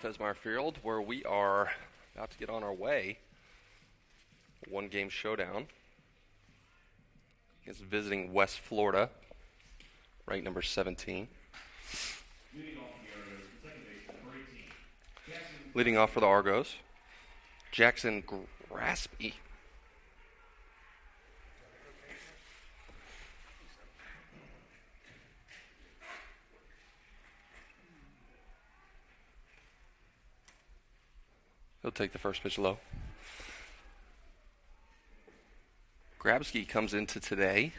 Fesmeyer Field, where we are about to get on our way. One-game showdown against visiting West Florida, ranked number 17. Leading off for the Argos, Jackson Graspy. He'll take the first pitch low. Grabsky comes into today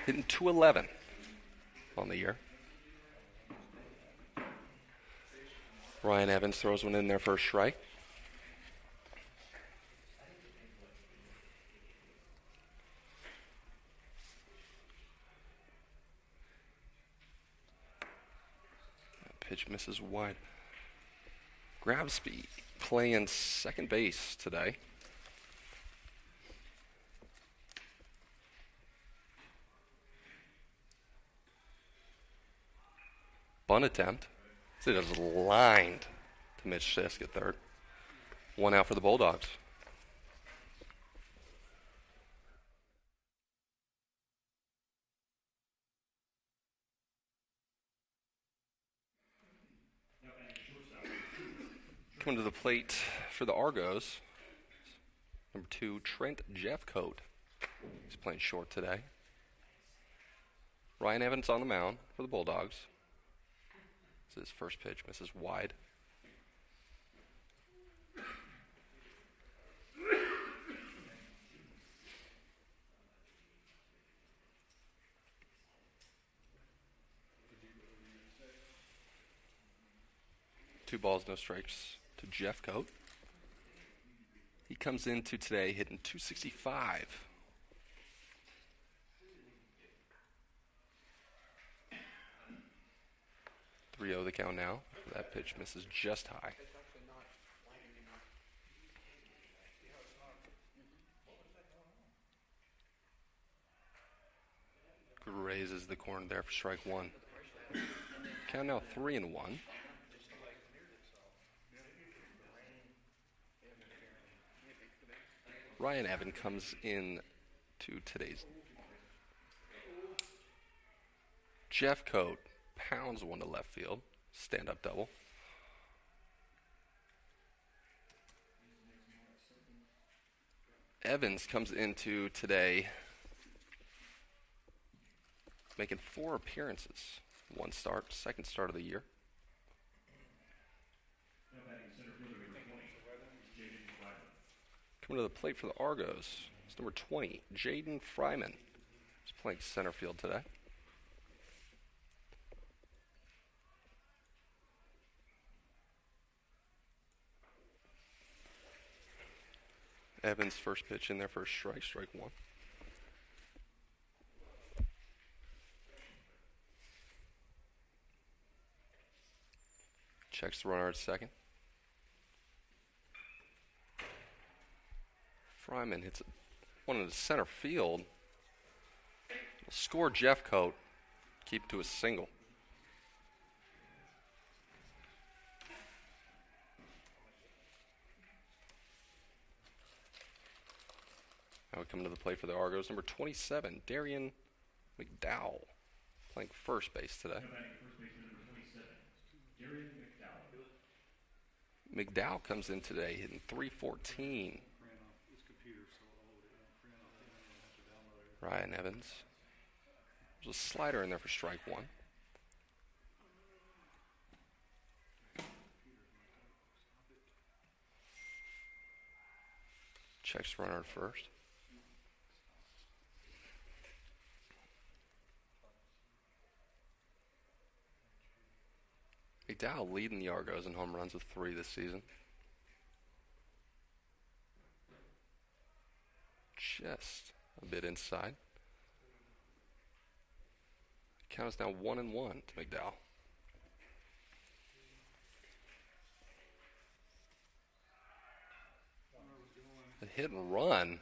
hitting .211 on the year. Ryan Evans throws one in there for a strike. That pitch misses wide. Grabsky playing second base today. Bunt attempt. It is lined to Mitch Sisk at third. One out for the Bulldogs. Coming to the plate for the Argos, number 2, Trent Jeffcoat. He's playing short today. Ryan Evans on the mound for the Bulldogs. His first pitch misses wide. Two balls, no strikes to Jeffcoat. He comes into today hitting .265. 3-0 the count now. That pitch misses just high. Grazes the corner there for strike one. Count now 3-1. Ryan Evans comes in to today's. Jeffcoat pounds one to left field. Stand-up double. Evans comes into today making 4 appearances. 1 start, second start of the year. Coming to the plate for the Argos, it's number 20, Jaden Fryman. He's playing center field today. Evans' first pitch in there for a strike, strike one. Checks the runner at second. Fryman hits one in the center field. Will score Jeffcoat, keep to a single. Now we come to the plate for the Argos. Number 27, Darian McDowell, playing first base today. McDowell comes in today hitting .314. Ryan Evans. There's a slider in there for strike one. Checks runner at first. McDowell leading the Argos in home runs with 3 this season. Just a bit inside. Count is now 1-1 to McDowell. A hit and run.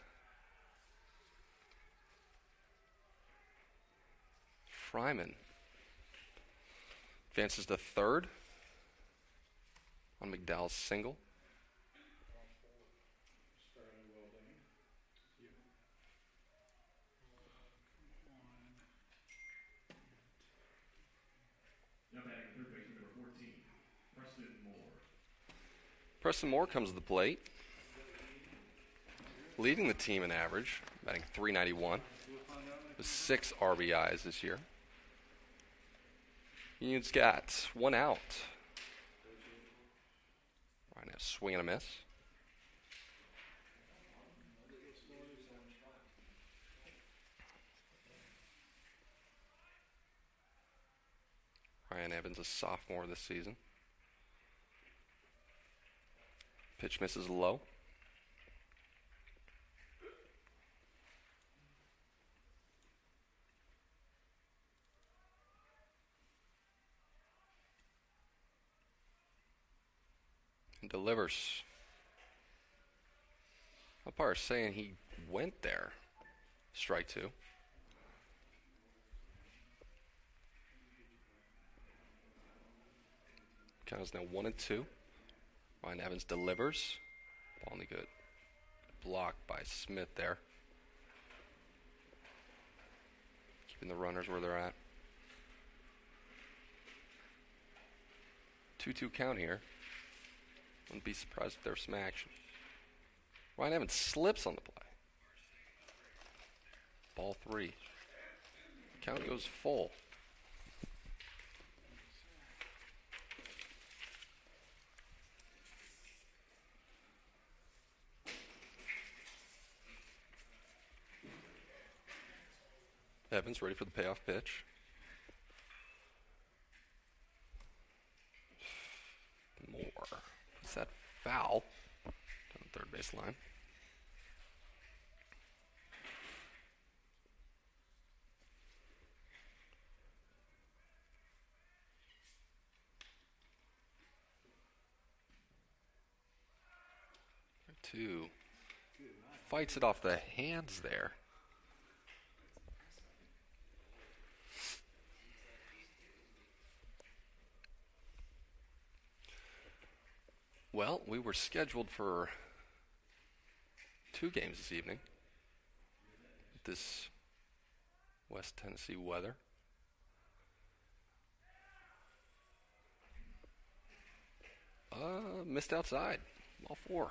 Fryman advances to third. on McDowell's single. Preston Moore comes to the plate, leading the team in average, batting .391, with 6 RBIs this year. Union's got 1 out. Right now, swing and a miss. Ryan Evans, a sophomore this season. Pitch misses low. And delivers. Umpire saying he went there. Strike 2. Count is now 1-2. Ryan Evans delivers. Ball in the good. Blocked by Smith there. Keeping the runners where they're at. 2-2 count here. Wouldn't be surprised if there was some action. Ryan Evans slips on the play. Ball 3. Count goes full. Evans ready for the payoff pitch. Moore. Is that foul? Down the third base line. Two. Fights it off the hands there. Well, we were scheduled for 2 games this evening. This West Tennessee weather. Missed outside. Ball 4.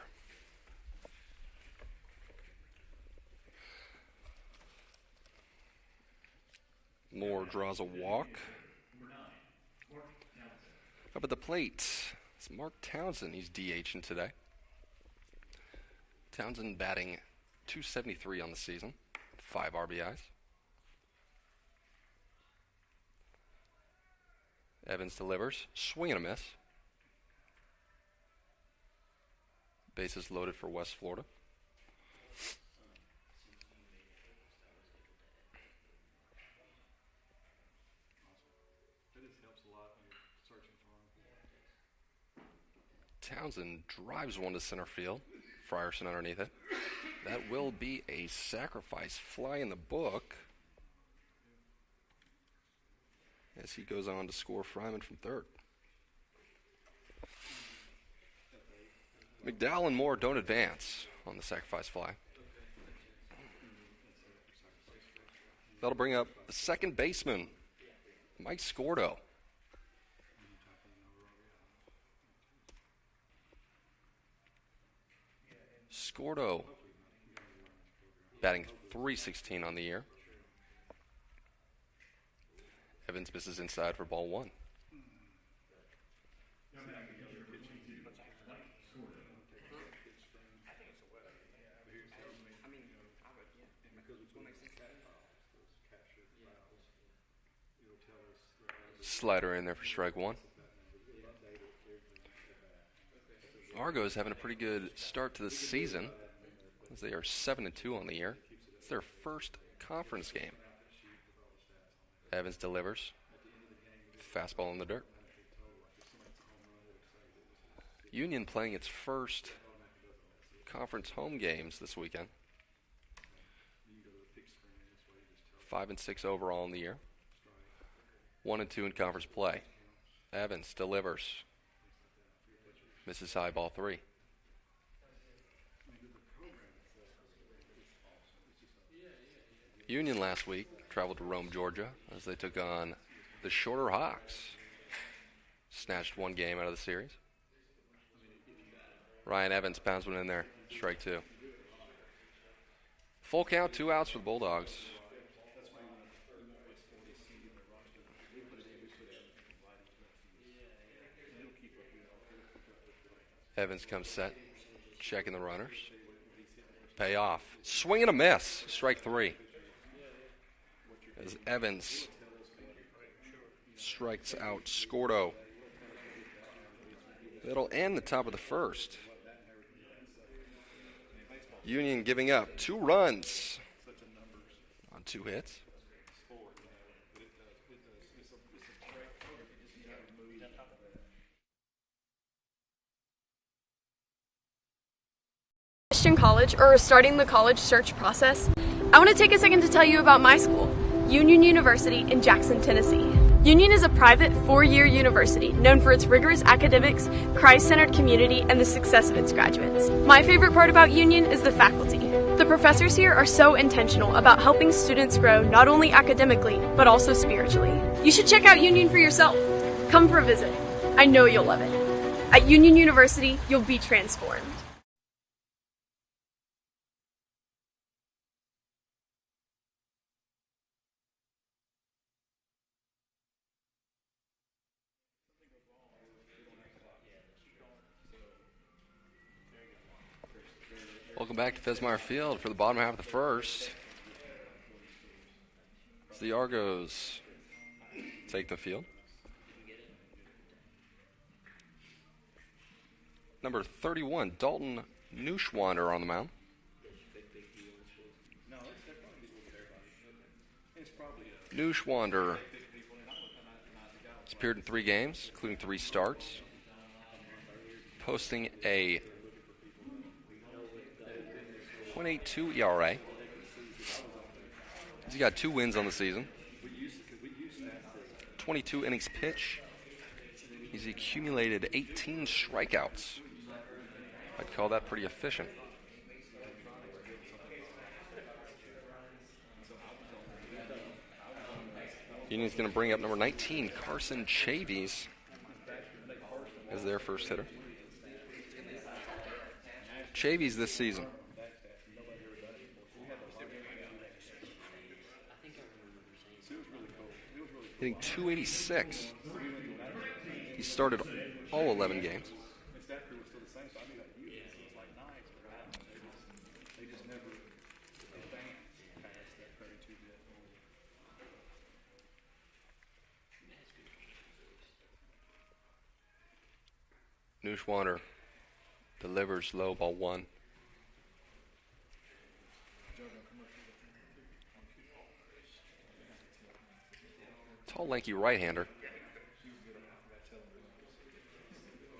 Moore draws a walk. Up at the plate, it's Mark Townsend. He's DHing today. Townsend batting .273 on the season, 5 RBIs. Evans delivers, swing and a miss. Bases loaded for West Florida. Townsend drives one to center field. Frierson underneath it. That will be a sacrifice fly in the book as he goes on to score Fryman from third. McDowell and Moore don't advance on the sacrifice fly. That'll bring up the second baseman, Mike Scordo. Scordo batting .316 on the year. Evans misses inside for ball 1. Slider in there for strike 1. Argos having a pretty good start to the season as they are 7-2 on the year. It's their first conference game. Evans delivers. Fastball in the dirt. Union playing its first conference home games this weekend. 5-6 overall in the year. 1-2 in conference play. Evans delivers. Misses high, ball 3. Union last week traveled to Rome, Georgia, as they took on the Shorter Hawks. Snatched one game out of the series. Ryan Evans pounds one in there. Strike 2. Full count, 2 outs for the Bulldogs. Evans comes set, checking the runners. Pay off. Swing and a miss. Strike 3. As Evans strikes out Scordo. That'll end the top of the first. Union giving up 2 runs on 2 hits. Christian college or starting the college search process, I want to take a second to tell you about my school, Union University in Jackson, Tennessee. Union is a private 4-year university known for its rigorous academics, Christ-centered community, and the success of its graduates. My favorite part about Union is the faculty. The professors here are so intentional about helping students grow not only academically, but also spiritually. You should check out Union for yourself. Come for a visit. I know you'll love it. At Union University, you'll be transformed. Welcome back to Fesmeyer Field for the bottom half of the first. As the Argos take the field. Number 31, Dalton Neuschwander on the mound. Neuschwander has appeared in 3 games, including 3 starts, posting a .82 ERA. He's got 2 wins on the season. 22 innings pitched. He's accumulated 18 strikeouts. I'd call that pretty efficient. Union's going to bring up number 19, Carson Chavies, as their first hitter. Chavies this season, hitting .286. He started all 11 games. Neuschwander delivers low, ball 1. Tall, lanky right-hander.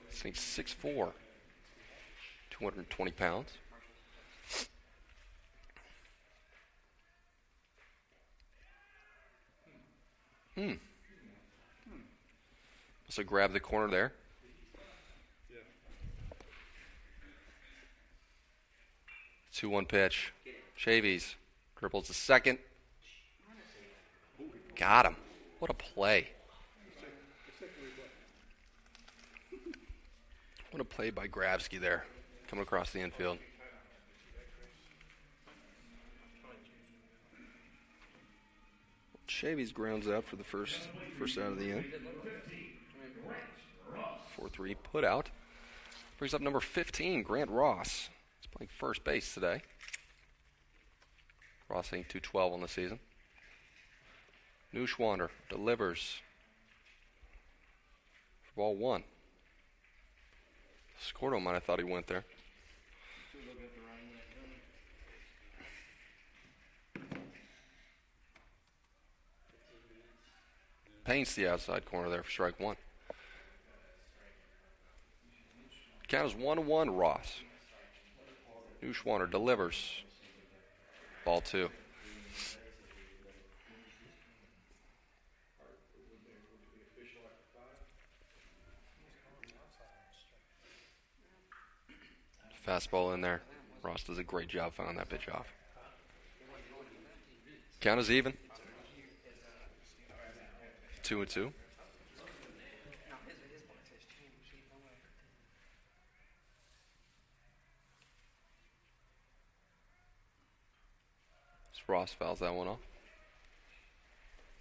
This thing's 6'4", 220 pounds. So grab the corner there. Yeah. 2-1 pitch. Chavies dribbles to second. Got him. What a play. What a play by Grabsky there, coming across the infield. Chavies grounds out for the first out of the inning. 4-3 put out. Brings up number 15, Grant Ross. He's playing first base today. Ross hitting .212 on the season. Neuschwander delivers for ball 1. Scordo might have thought he went there. Paints the outside corner there for strike 1. Count is 1-1, Ross. Neuschwander delivers. Ball 2. Fastball in there. Ross does a great job finding that pitch off. Count is even. 2-2. Ross fouls that one off.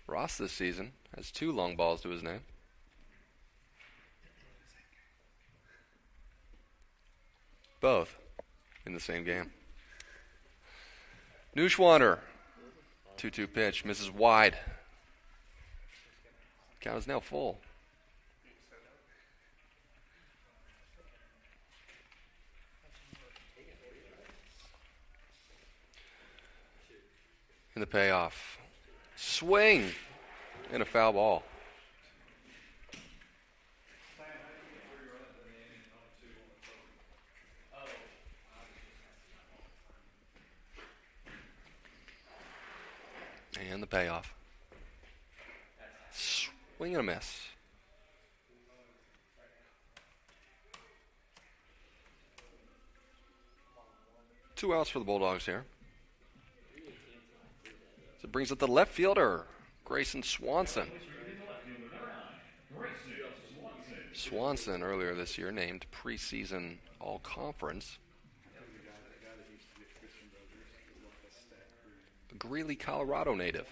Ross this season has 2 long balls to his name. Both in the same game. Neuschwander. 2-2 pitch. Misses wide. Count is now full. And the payoff. Swing. And a foul ball. And the payoff. Swing and a miss. Two outs for the Bulldogs here. So it brings up the left fielder, Grayson Swanson. Swanson earlier this year named preseason All-Conference. A Greeley, Colorado native.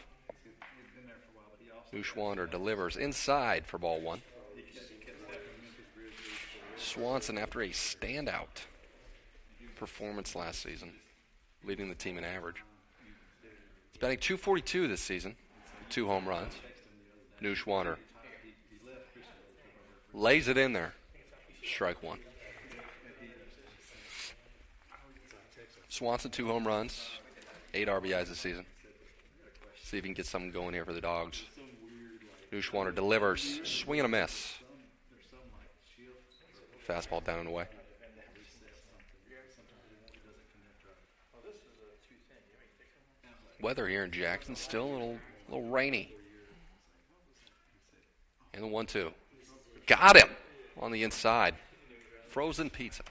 Neuschwander delivers inside for ball 1. Swanson after a standout performance last season, leading the team in average. He's batting .242 this season, 2 home runs. Neuschwander lays it in there. Strike 1. Swanson 2 home runs, 8 RBIs this season. See if he can get something going here for the Dogs. Neuschwander delivers, swing and a miss. Fastball down and away. Weather here in Jackson still a little rainy. And the 1-2. Got him on the inside. Frozen pizza.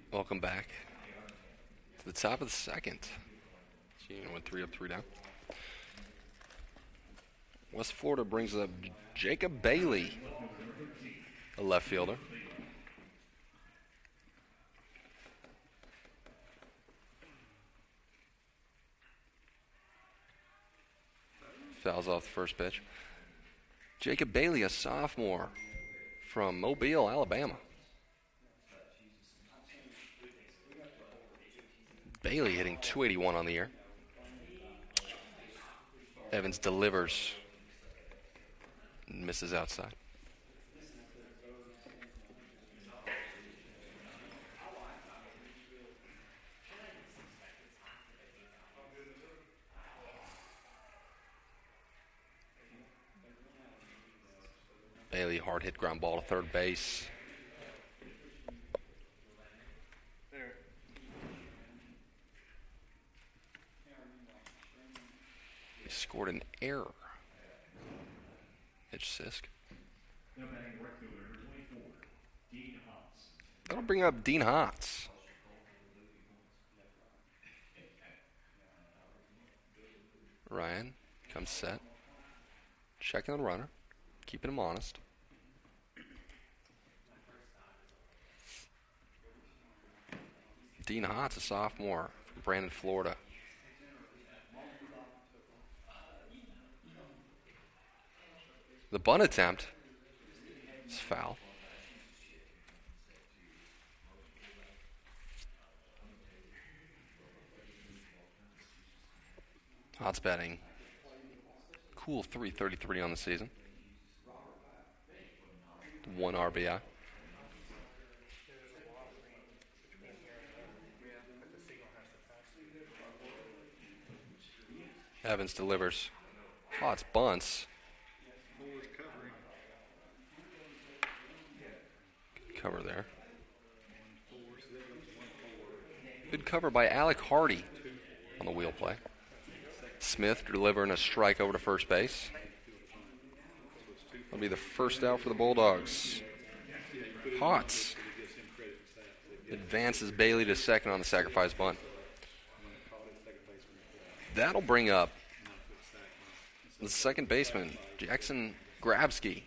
Welcome back to the top of the second. Union went 3 up, 3 down. West Florida brings up Jacob Bailey, a left fielder. Fouls off the first pitch. Jacob Bailey, a sophomore from Mobile, Alabama. Bailey hitting .281 on the year. Evans delivers. Misses outside. Bailey, hard hit ground ball to third base. He scored an error Hitch Sisk. That'll bring up Dean Hotz. Ryan comes set. Checking the runner. Keeping him honest. Dean Hotz, a sophomore from Brandon, Florida. The bunt attempt is foul. Hotz batting cool .333 on the season. 1 RBI. Evans delivers. Hotz bunts. Good cover there. Good cover by Alec Hardy on the wheel play. Smith delivering a strike over to first base. That'll be the first out for the Bulldogs. Hotz advances Bailey to second on the sacrifice bunt. That'll bring up the second baseman, Jackson Grabsky.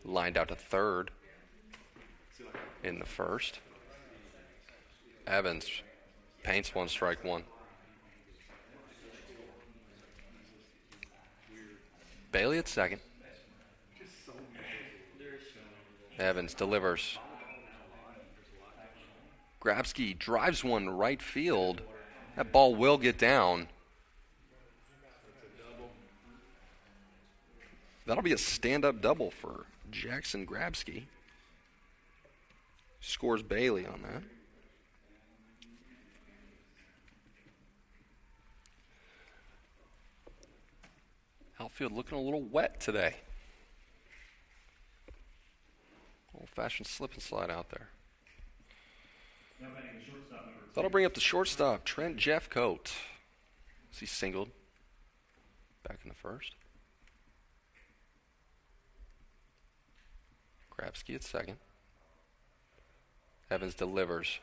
Lined out to third in the first. Evans paints one, strike one. Bailey at second. Evans delivers. Grabsky drives one right field. That ball will get down. That'll be a stand-up double for Jackson Grabsky. Scores Bailey on that. Outfield looking a little wet today. Old-fashioned slip and slide out there. That'll bring up the shortstop, Trent Jeffcoat. He singled back in the first. Grabsky at second. Evans delivers.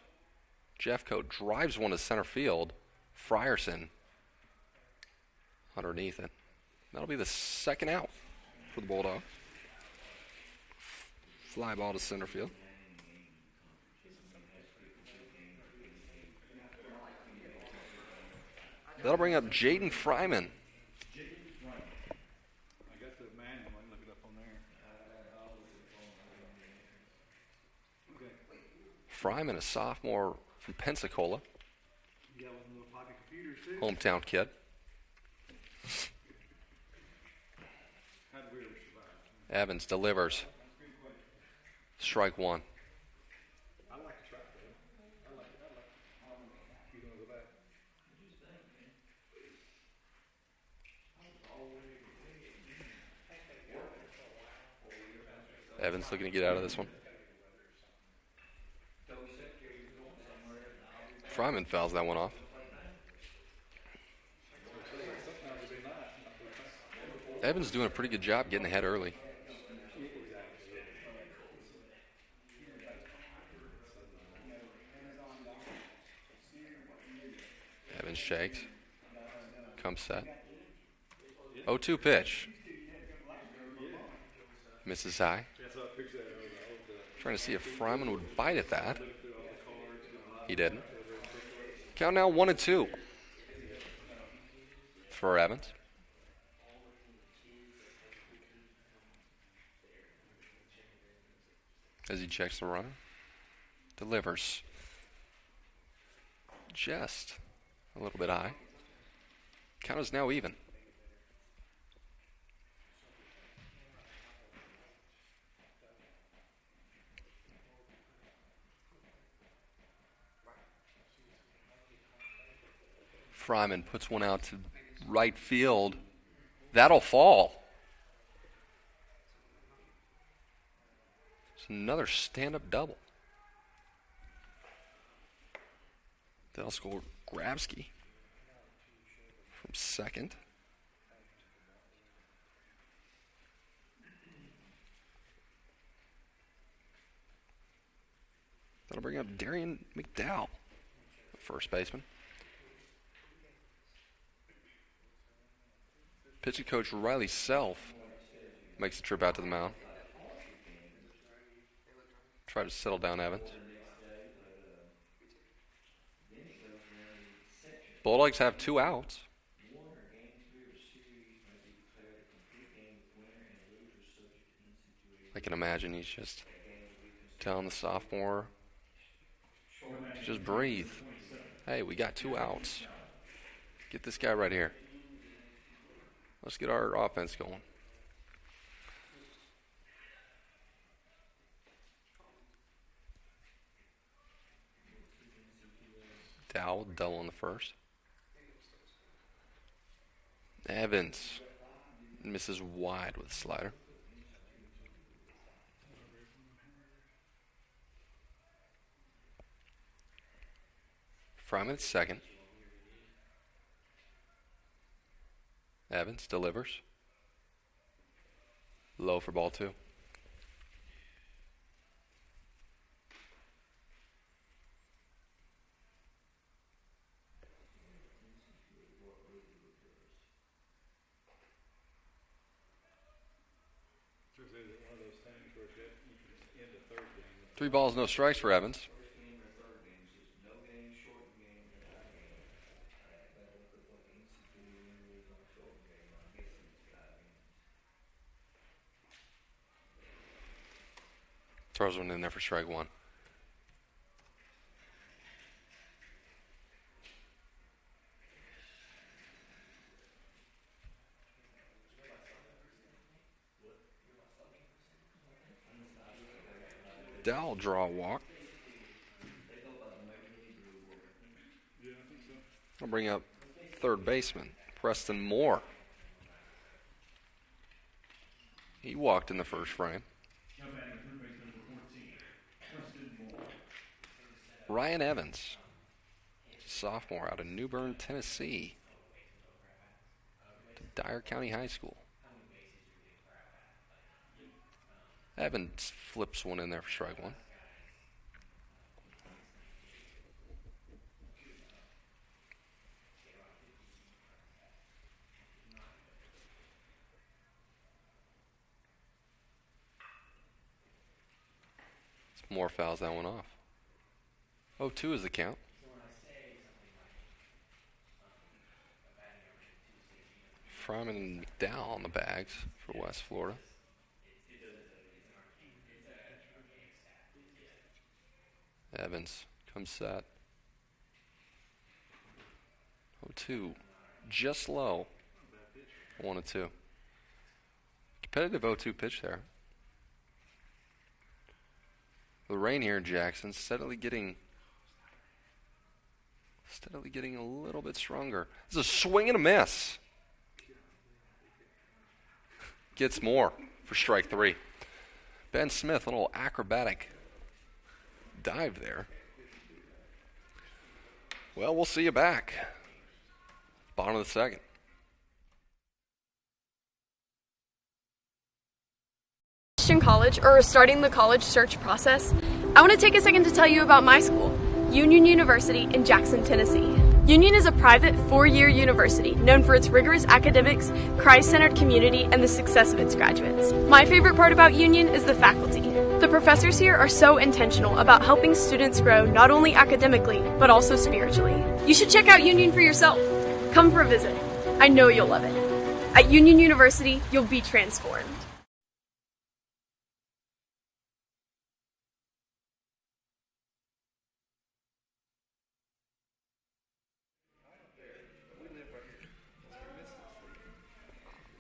Jeffcoat drives one to center field. Frierson underneath it. That'll be the second out for the Bulldogs. Fly ball to center field. That'll bring up Jaden Fryman. I got the manual. I can look it up on there. Okay. Fryman, a sophomore from Pensacola. You got one of those pocket computers too? Hometown kid. How'd we ever survive? Evans delivers. Strike one. I like the track though. I like it. You gonna go back? Evans looking to get out of this one. Fryman fouls that one off. Evans doing a pretty good job getting ahead early. Evans shakes. Comes set. 0-2 pitch. Misses high. Trying to see if Fryman would bite at that. He didn't. Count now 1-2 for Evans. As he checks the runner. Delivers. Just a little bit high. Count is now even. Fryman puts one out to right field. That'll fall. It's another stand-up double. That'll score Grabsky from second. That'll bring up Darian McDowell, first baseman. Pitching coach Riley Self makes the trip out to the mound. Try to settle down Evans. Bulldogs have 2 outs. I can imagine he's just telling the sophomore to just breathe. Hey, we got 2 outs. Get this guy right here. Let's get our offense going. Dow double in the first. Evans misses wide with a slider. Fryman at second. Evans delivers. Low for ball 2. One of those things where you can end the third game. 3 balls, no strikes for Evans. Throws one in there for strike 1. Dowell draw a walk. I'll bring up third baseman, Preston Moore. He walked in the first frame. Ryan Evans, sophomore out of New Bern, Tennessee, to Dyer County High School. Evans flips one in there for strike 1. Moore fouls that one off. 0-2 is the count. Fryman and McDowell on the bags for West Florida. Evans comes set. 0-2. Just low. 1-2. Competitive 0-2 pitch there. The rain here in Jackson steadily getting a little bit stronger. This is a swing and a miss. Gets more for strike 3. Ben Smith, a little acrobatic dive there. Well, we'll see you back. Bottom of the second. College or starting the college search process, I want to take a second to tell you about my school, Union University in Jackson, Tennessee. Union is a private 4-year university known for its rigorous academics, Christ-centered community, and the success of its graduates. My favorite part about Union is the faculty. The professors here are so intentional about helping students grow not only academically, but also spiritually. You should check out Union for yourself. Come for a visit. I know you'll love it. At Union University, you'll be transformed.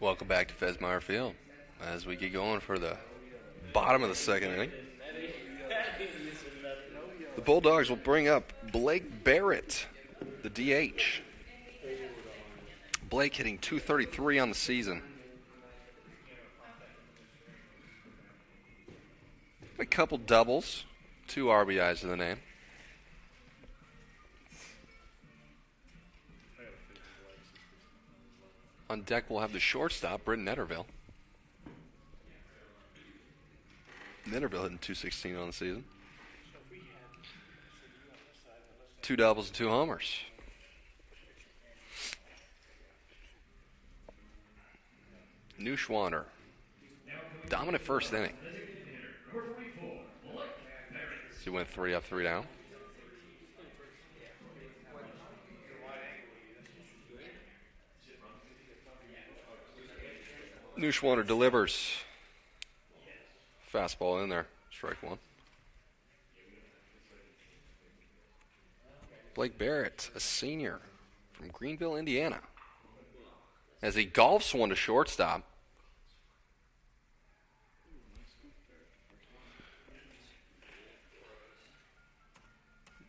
Welcome back to Fesmeyer Field as we get going for the bottom of the second inning. The Bulldogs will bring up Blake Barrett, the DH. Blake hitting .233 on the season. A couple doubles, 2 RBIs to the name. On deck, we'll have the shortstop, Britton Netterville. Netterville hitting .216 on the season. 2 doubles and 2 homers. Neuschwander. Dominant first inning. He went 3 up, 3 down. Neuschwander delivers. Fastball in there. Strike 1. Blake Barrett, a senior from Greenville, Indiana, as he golfs one to shortstop.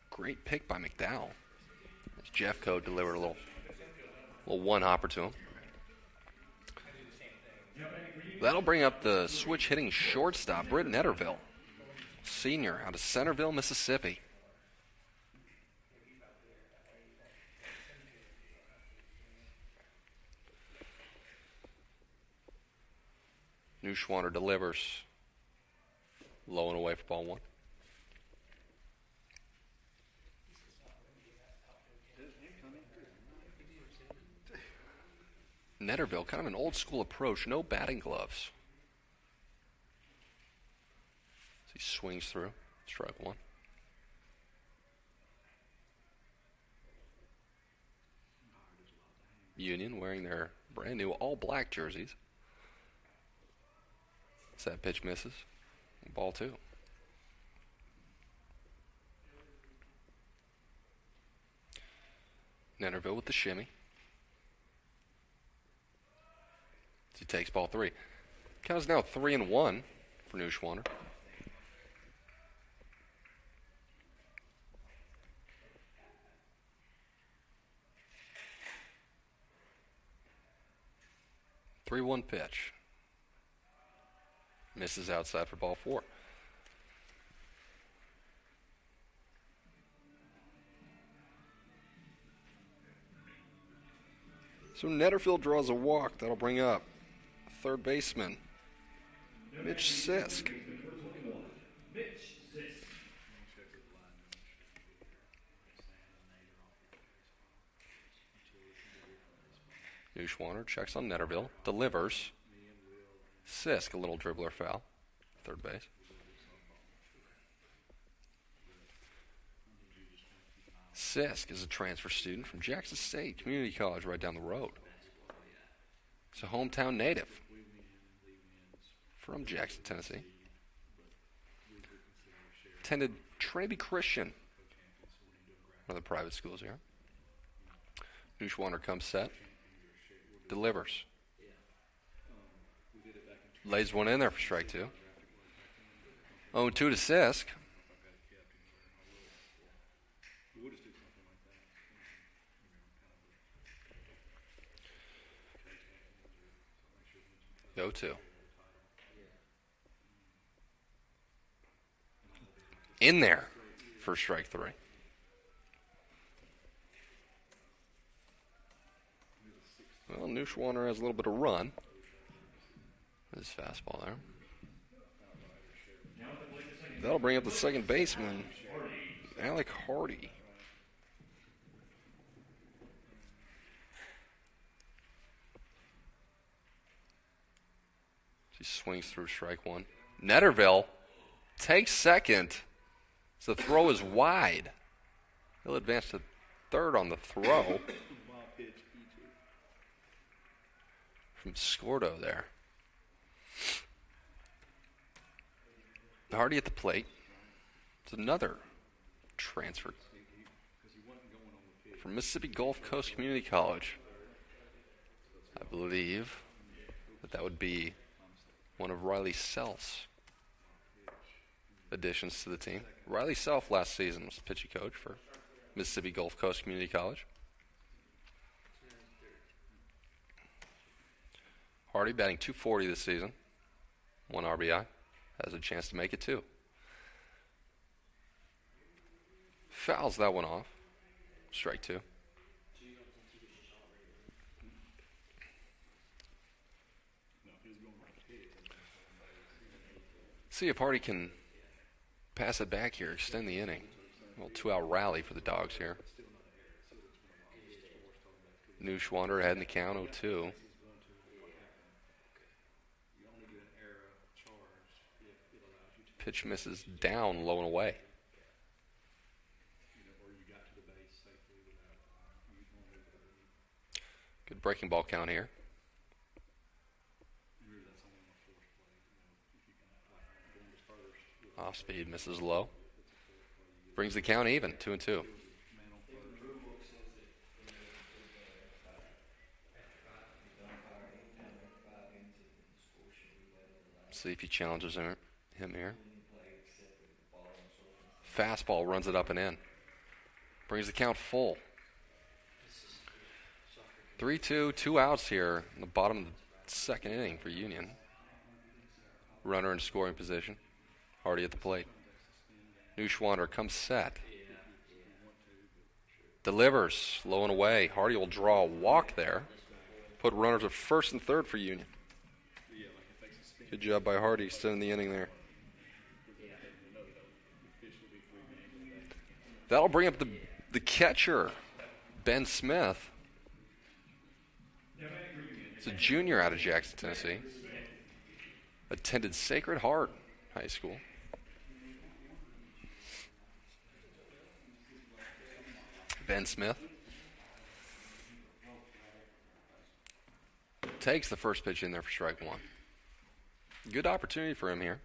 Great pick by McDowell. As Jeffco delivered a little one-hopper to him. That'll bring up the switch hitting shortstop, Britt Netterville, senior out of Centerville, Mississippi. Neuschwander delivers. Low and away for ball 1. Netterville, kind of an old school approach, no batting gloves. As he swings through, strike 1. Union wearing their brand new all black jerseys. As that pitch misses, ball 2. Netterville with the shimmy. He takes ball 3. Count is now 3-1 for Neuschwander. Three-one pitch. Misses outside for ball 4. So Netterfield draws a walk. That'll bring up third baseman Mitch Sisk. Neuschwander checks on Netterville, delivers. Sisk, a little dribbler foul, third base. Sisk is a transfer student from Jackson State Community College right down the road. He's a hometown native from Jackson, Tennessee. Attended Trinity Christian, one of the private schools here. Neuschwander comes set, delivers. Lays one in there for strike 2. 0-2 to Sisk. Go to. In there for strike 3. Well, Neuschwander has a little bit of run. His fastball there. That'll bring up the second baseman, Alec Hardy. He swings through strike 1. Netterville takes second. So the throw is wide. He'll advance to third on the throw. From Scordo there. Hardy at the plate. It's another transfer from Mississippi Gulf Coast Community College. I believe that would be one of Riley Self's additions to the team. Riley Self last season was the pitching coach for Mississippi Gulf Coast Community College. Hardy batting .240 this season. 1 RBI. Has a chance to make it 2. Fouls that one off. Strike 2. See if Hardy can pass it back here, extend the inning. Well, 2-out rally for the Dogs here. Neuschwander ahead in the count, 0-2. Pitch misses down, low and away. Good breaking ball count here. Off speed, misses low. Brings the count even, 2-2. See if he challenges him here. Fastball runs it up and in. Brings the count full. 3-2, 2 outs here in the bottom of the second inning for Union. Runner in scoring position. Hardy at the plate. Neuschwander comes set. Delivers low and away. Hardy will draw a walk there. Put runners at first and third for Union. Good job by Hardy extending the inning there. That'll bring up the catcher, Ben Smith. He's a junior out of Jackson, Tennessee. Attended Sacred Heart High School. Ben Smith takes the first pitch in there for strike one. Good opportunity for him here.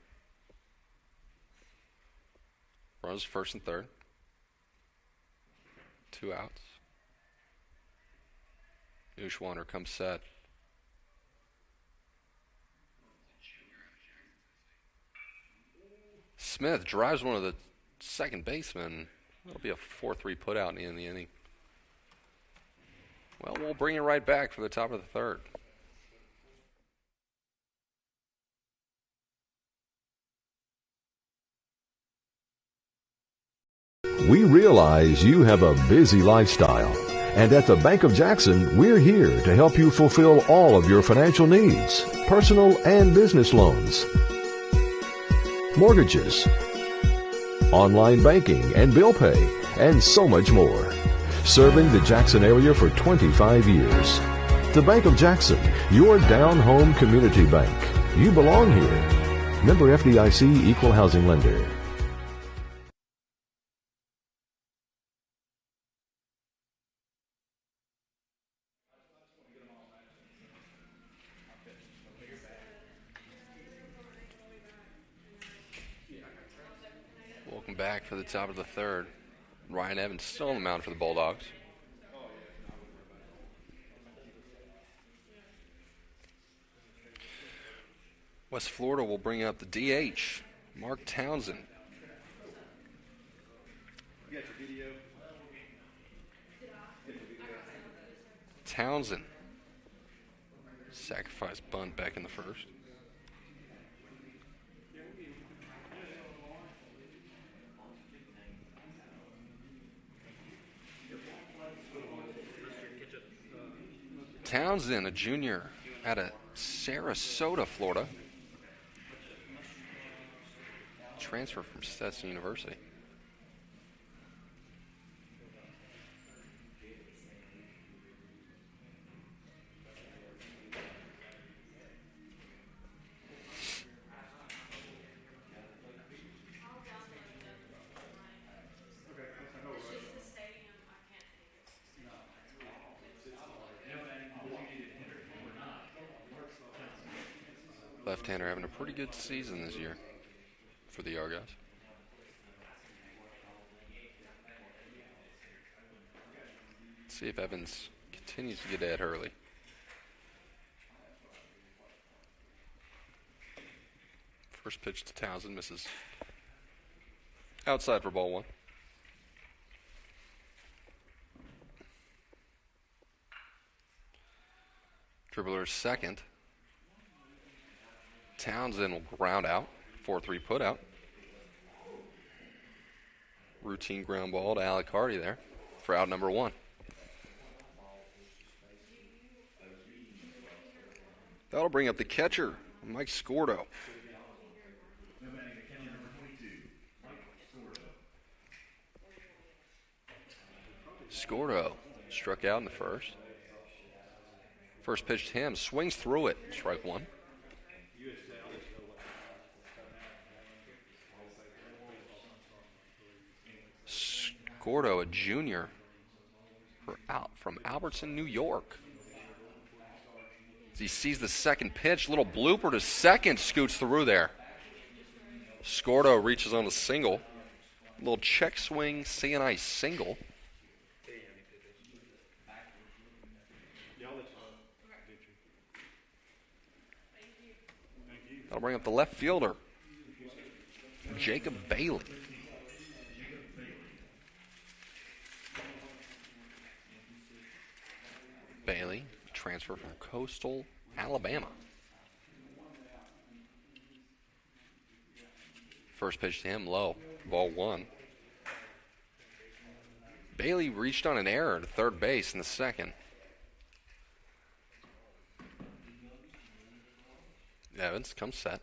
Runs first and third. 2 outs. Neuschwander comes set. Smith drives one of the second basemen. It'll be a 4-3 putout in the inning. Well, we'll bring it right back for the top of the third. We realize you have a busy lifestyle, and at the Bank of Jackson, we're here to help you fulfill all of your financial needs, personal and business loans, mortgages, online banking and bill pay, and so much more. Serving the Jackson area for 25 years. The Bank of Jackson, your down-home community bank. You belong here. Member FDIC Equal Housing Lender. Welcome back for the top of the third. Ryan Evans still on the mound for the Bulldogs. West Florida will bring up the DH, Mark Townsend. Townsend. Sacrifice bunt back in the first. Townsend, a junior out of Sarasota, Florida. Transfer from Stetson University. Left-hander having a pretty good season this year for the Argos. Let's see if Evans continues to get ahead early. First pitch to Townsend misses outside for ball one. Dribbler second. Townsend will ground out. 4-3 put out. Routine ground ball to Alec Hardy there for out number one. That'll bring up the catcher, Mike Scordo. Scordo struck out in the first. First pitch to him, swings through it, strike one. Scordo, a junior from Albertson, New York. As he sees the second pitch, little blooper to second, scoots through there. Scordo reaches on a single. Little check swing, CNI single. That'll bring up the left fielder, Jacob Bailey. Bailey, transfer from Coastal, Alabama. First pitch to him, low. Ball one. Bailey reached on an error to third base in the second. Evans comes set.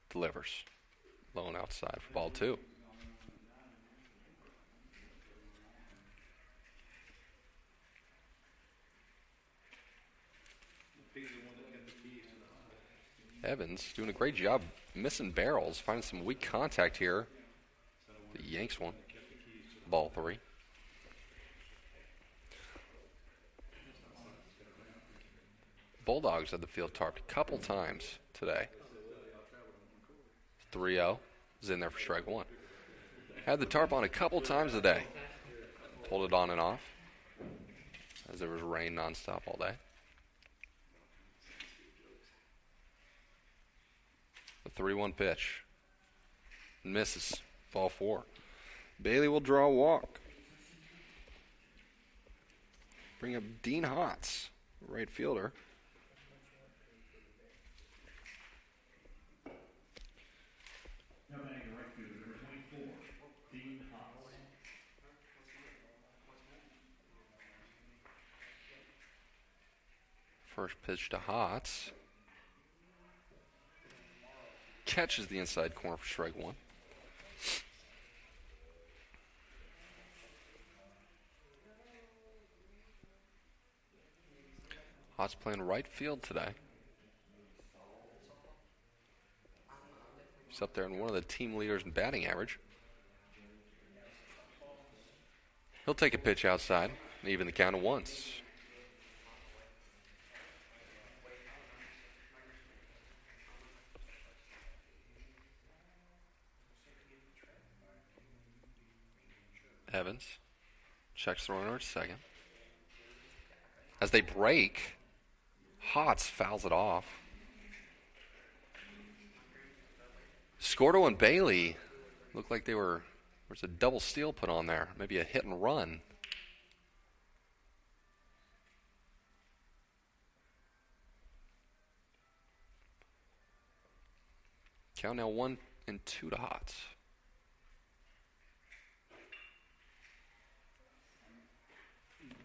Delivers. Low and outside for ball two. Evans doing a great job missing barrels, finding some weak contact here. The Yanks one. Ball three. Bulldogs had the field tarped a couple times today. 3-0 is in there for strike one. Had the tarp on a couple times today. Pulled it on and off as there was rain nonstop all day. The 3-1 pitch. Misses. Ball four. Bailey will draw a walk. Bring up Dean Hotz, right fielder. First pitch to Hotz. Catches the inside corner for strike one. Hotz playing right field today. He's up there in one of the team leaders in batting average. He'll take a pitch outside, even the count of once. Evans checks the runner at second. As they break, Hotz fouls it off. Scordo and Bailey looked like there was a double steal put on there. Maybe a hit and run. Count now 1-2 to Hotz.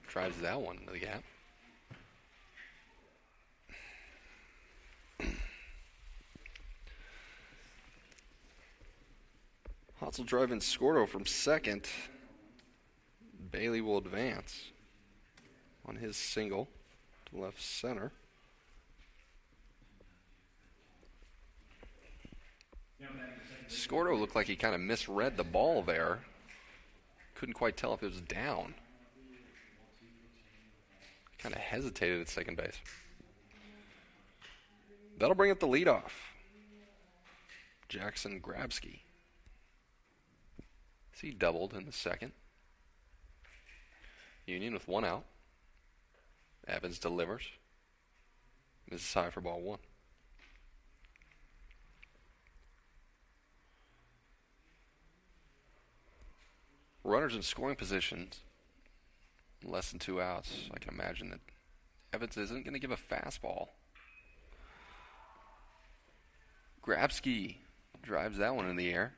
Drives that one into the gap. Hotz will drive in Scordo from second. Bailey will advance on his single to left center. Scordo looked like he kind of misread the ball there. Couldn't quite tell if it was down. Kind of hesitated at second base. That'll bring up the leadoff. Jackson Grabsky. He doubled in the second. Union with one out. Evans delivers. Misses high for ball one. Runners in scoring positions. Less than 2 outs. I can imagine that Evans isn't going to give a fastball. Grabsky drives that one in the air.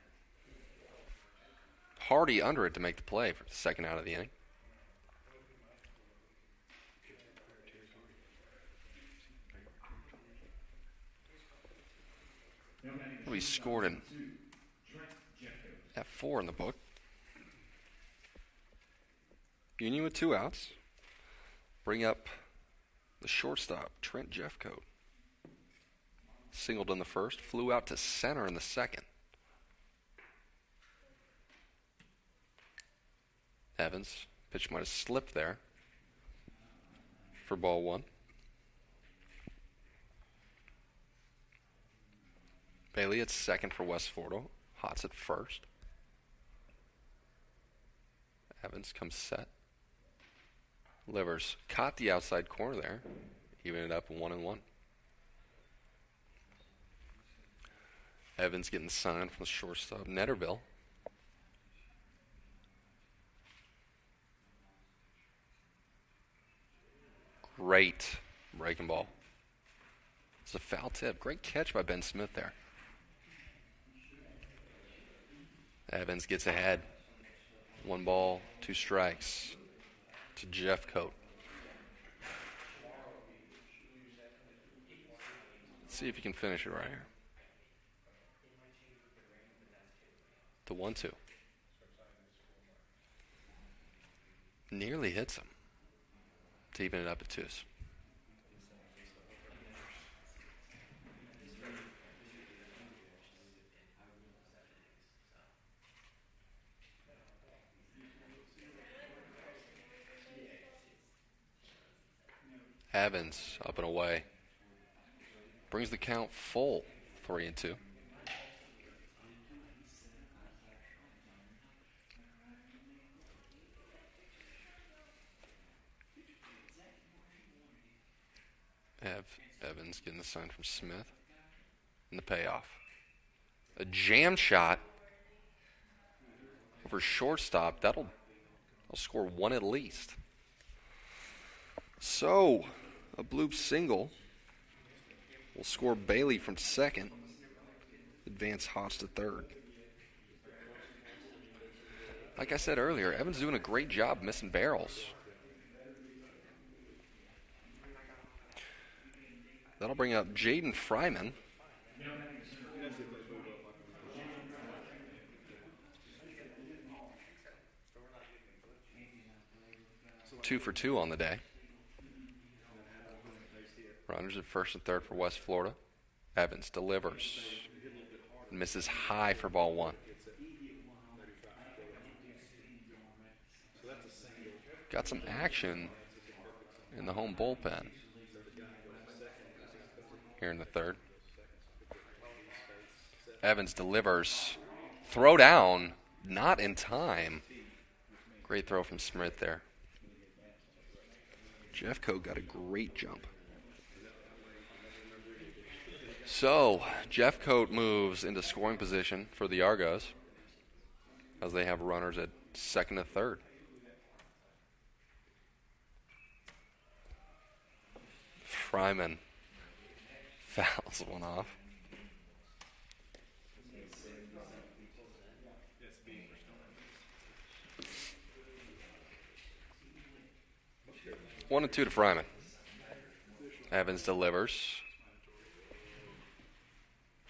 Hardy under it to make the play for the second out of the inning. He scored an F4 in the book. Union with 2 outs. Bring up the shortstop, Trent Jeffcoat. Singled in the first, flew out to center in the second. Evans, pitch might have slipped there for ball 1. Bailey at second for West Florida. Hotz at first. Evans comes set. Livers caught the outside corner there. Even it up 1-1. Evans getting signed from the shortstop, Netterville. Great breaking ball. It's a foul tip. Great catch by Ben Smith there. Evans gets ahead. 1 ball, 2 strikes to Jeffcoat. Let's see if he can finish it right here. The 1-2. Nearly hits him to even it up at 2s. Evans up and away. Brings the count full, 3-2. Evans getting the sign from Smith. And the payoff. A jam shot over shortstop. That'll score 1 at least. So, a bloop single will score Bailey from second. Advance Hotz to third. Like I said earlier, Evans doing a great job missing barrels. That'll bring up Jaden Fryman. Two for 2 on the day. Runners at first and third for West Florida. Evans delivers. Misses high for ball 1. Got some action in the home bullpen here in the third. Evans delivers. Throw down. Not in time. Great throw from Smith there. Jeffcoat got a great jump. So, Jeffcoat moves into scoring position for the Argos as they have runners at second and third. Fryman fouls one off. One and 2 to Fryman. Evans delivers.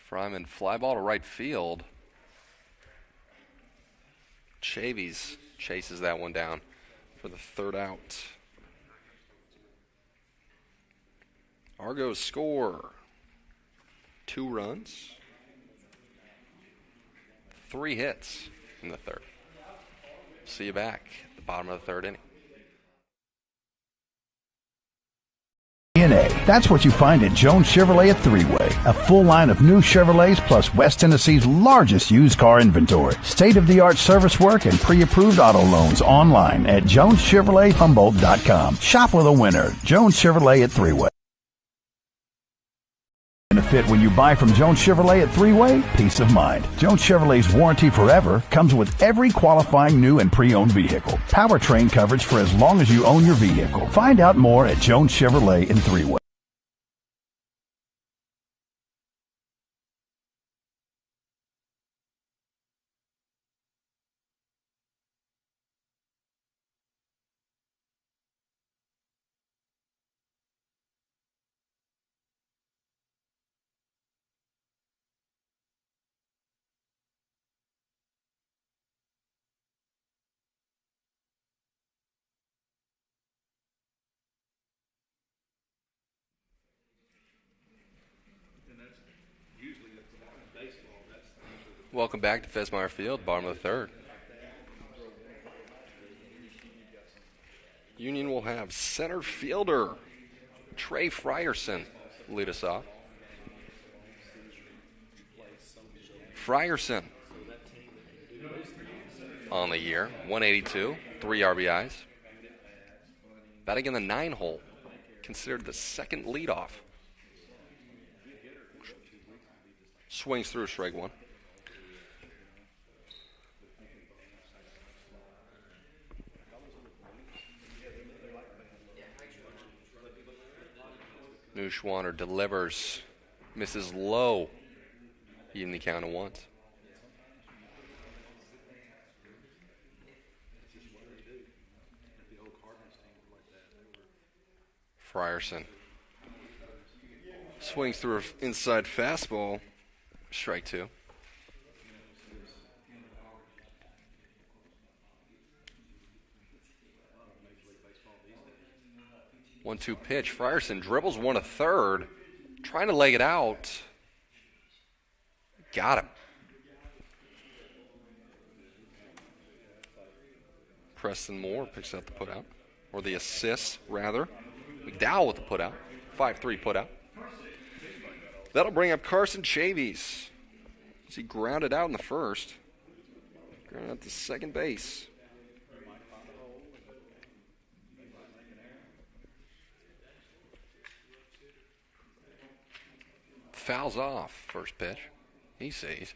Fryman fly ball to right field. Chavies chases that one down for the third out. Argos score 2 runs, 3 hits in the third. See you back at the bottom of the third inning. That's what you find at Jones Chevrolet at Three-Way. A full line of new Chevrolets plus West Tennessee's largest used car inventory. State-of-the-art service work and pre-approved auto loans online at JonesChevroletHumboldt.com. Shop with a winner. Jones Chevrolet at Three-Way. Benefit when you buy from Jones Chevrolet at Three-Way? Peace of mind. Jones Chevrolet's warranty forever comes with every qualifying new and pre-owned vehicle. Powertrain coverage for as long as you own your vehicle. Find out more at Jones Chevrolet in Three-Way. Welcome back to Fesmeyer Field, bottom of the third. Union will have center fielder Trey Frierson lead us off. Frierson on the year, 182, 3 RBIs. Batting in the 9-hole, considered the second leadoff. Swings through strike one. Neuschwander delivers, misses low, even the count of once. Frierson swings through an inside fastball, strike two. One-two pitch. Frierson dribbles one to third, trying to leg it out. Got him. Preston Moore picks up the putout, or the assist, rather. McDowell with the putout. 5-3 putout. That'll bring up Carson Chavies. He grounded out in the first. Grounded out to second base. Fouls off first pitch. He sees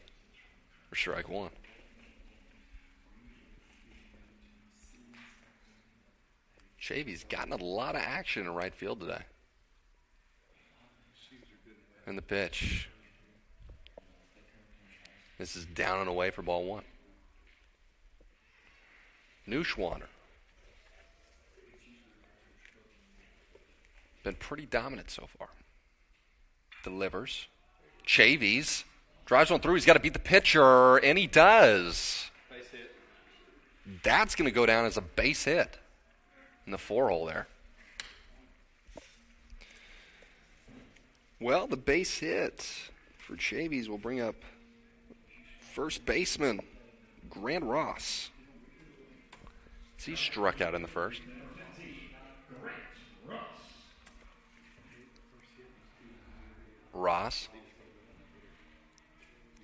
for strike one. Chavy's gotten a lot of action in right field today. And the pitch. This is down and away for ball one. Neuschwander. Been pretty dominant so far. Delivers. Chavies drives one through. He's got to beat the pitcher, and he does. Base hit. That's going to go down as a base hit in the 4-hole there. Well, the base hit for Chavies will bring up first baseman Grant Ross. He struck out in the first. Ross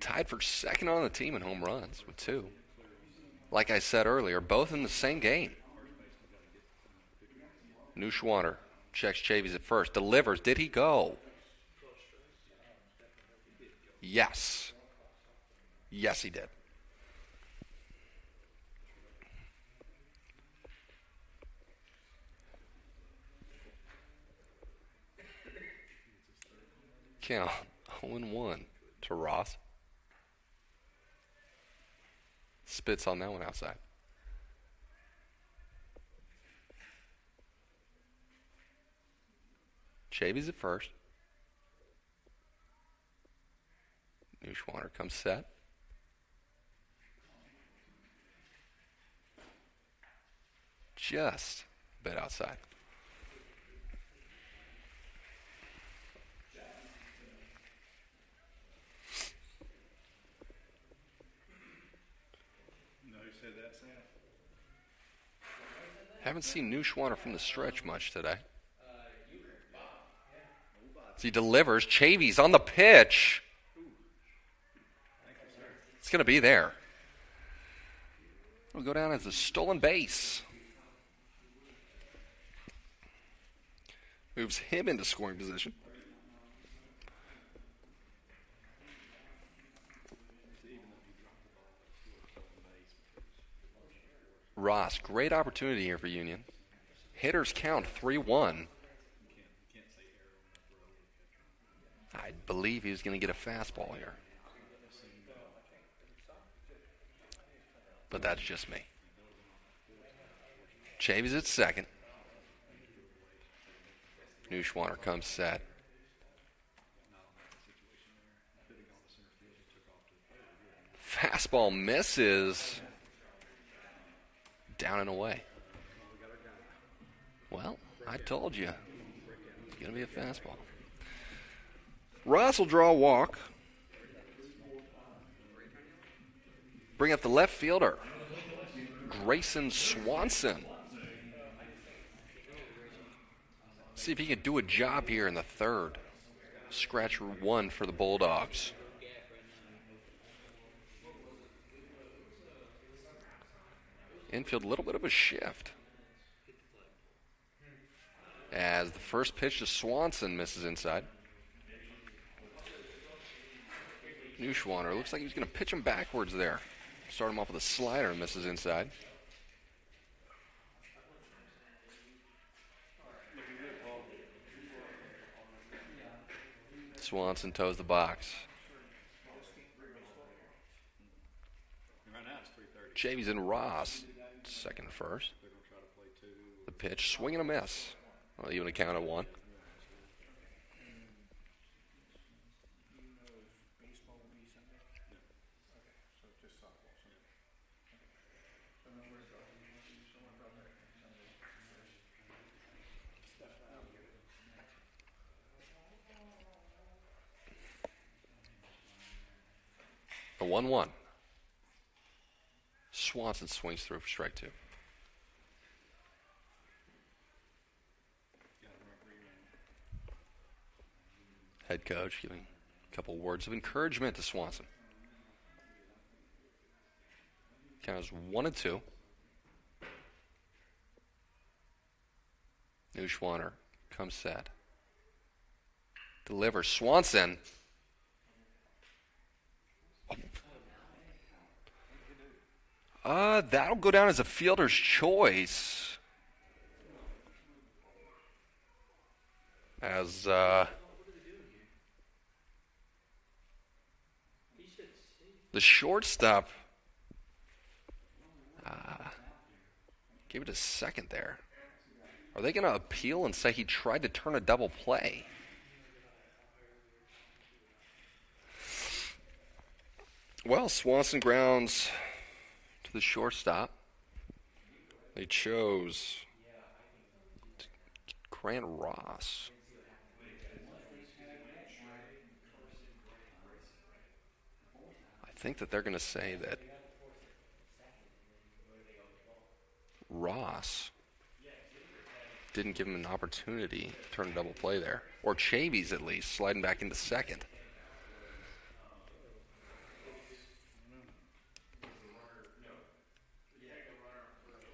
tied for second on the team in home runs with 2. Like I said earlier, both in the same game. Neuschwander checks Chavies at first. Delivers. Did he go? Yes. Yes, he did. Count 0-1 to Ross. Spits on that one outside. Chavies at first. Neuschwander comes set. Just a bit outside. Haven't seen Neuschwander from the stretch much today. As he delivers, Chavies on the pitch. It's going to be there. It'll go down as a stolen base. Moves him into scoring position. Ross, great opportunity here for Union. Hitters count 3-1. I believe he was going to get a fastball here. But that's just me. Chavies at second. Neuschwander comes set. Fastball misses. Down and away. Well, I told you. It's going to be a fastball. Ross will draw a walk. bring up the left fielder, Grayson Swanson. See if he can do a job here in the third. Scratch one for the Bulldogs. Infield, a little bit of a shift. As the first pitch to Swanson misses inside. Neuschwander looks like he's going to pitch him backwards there. Start him off with a slider and misses inside. Swanson toes the box. Chavies and Ross, second and first. The pitch, swing and a miss. Well, even a count of one. A 1-1. Swanson swings through for strike two. Head coach giving a couple words of encouragement to Swanson. Count is 1-2. Neuschwander comes set. Delivers. Swanson. That'll go down as a fielder's choice. As the shortstop gave it a second there. Are they going to appeal and say he tried to turn a double play? Well, Swanson grounds to the shortstop. They chose Grant Ross. I think that they're going to say that Ross didn't give him an opportunity to turn a double play there. Or Chavies, at least, sliding back into second.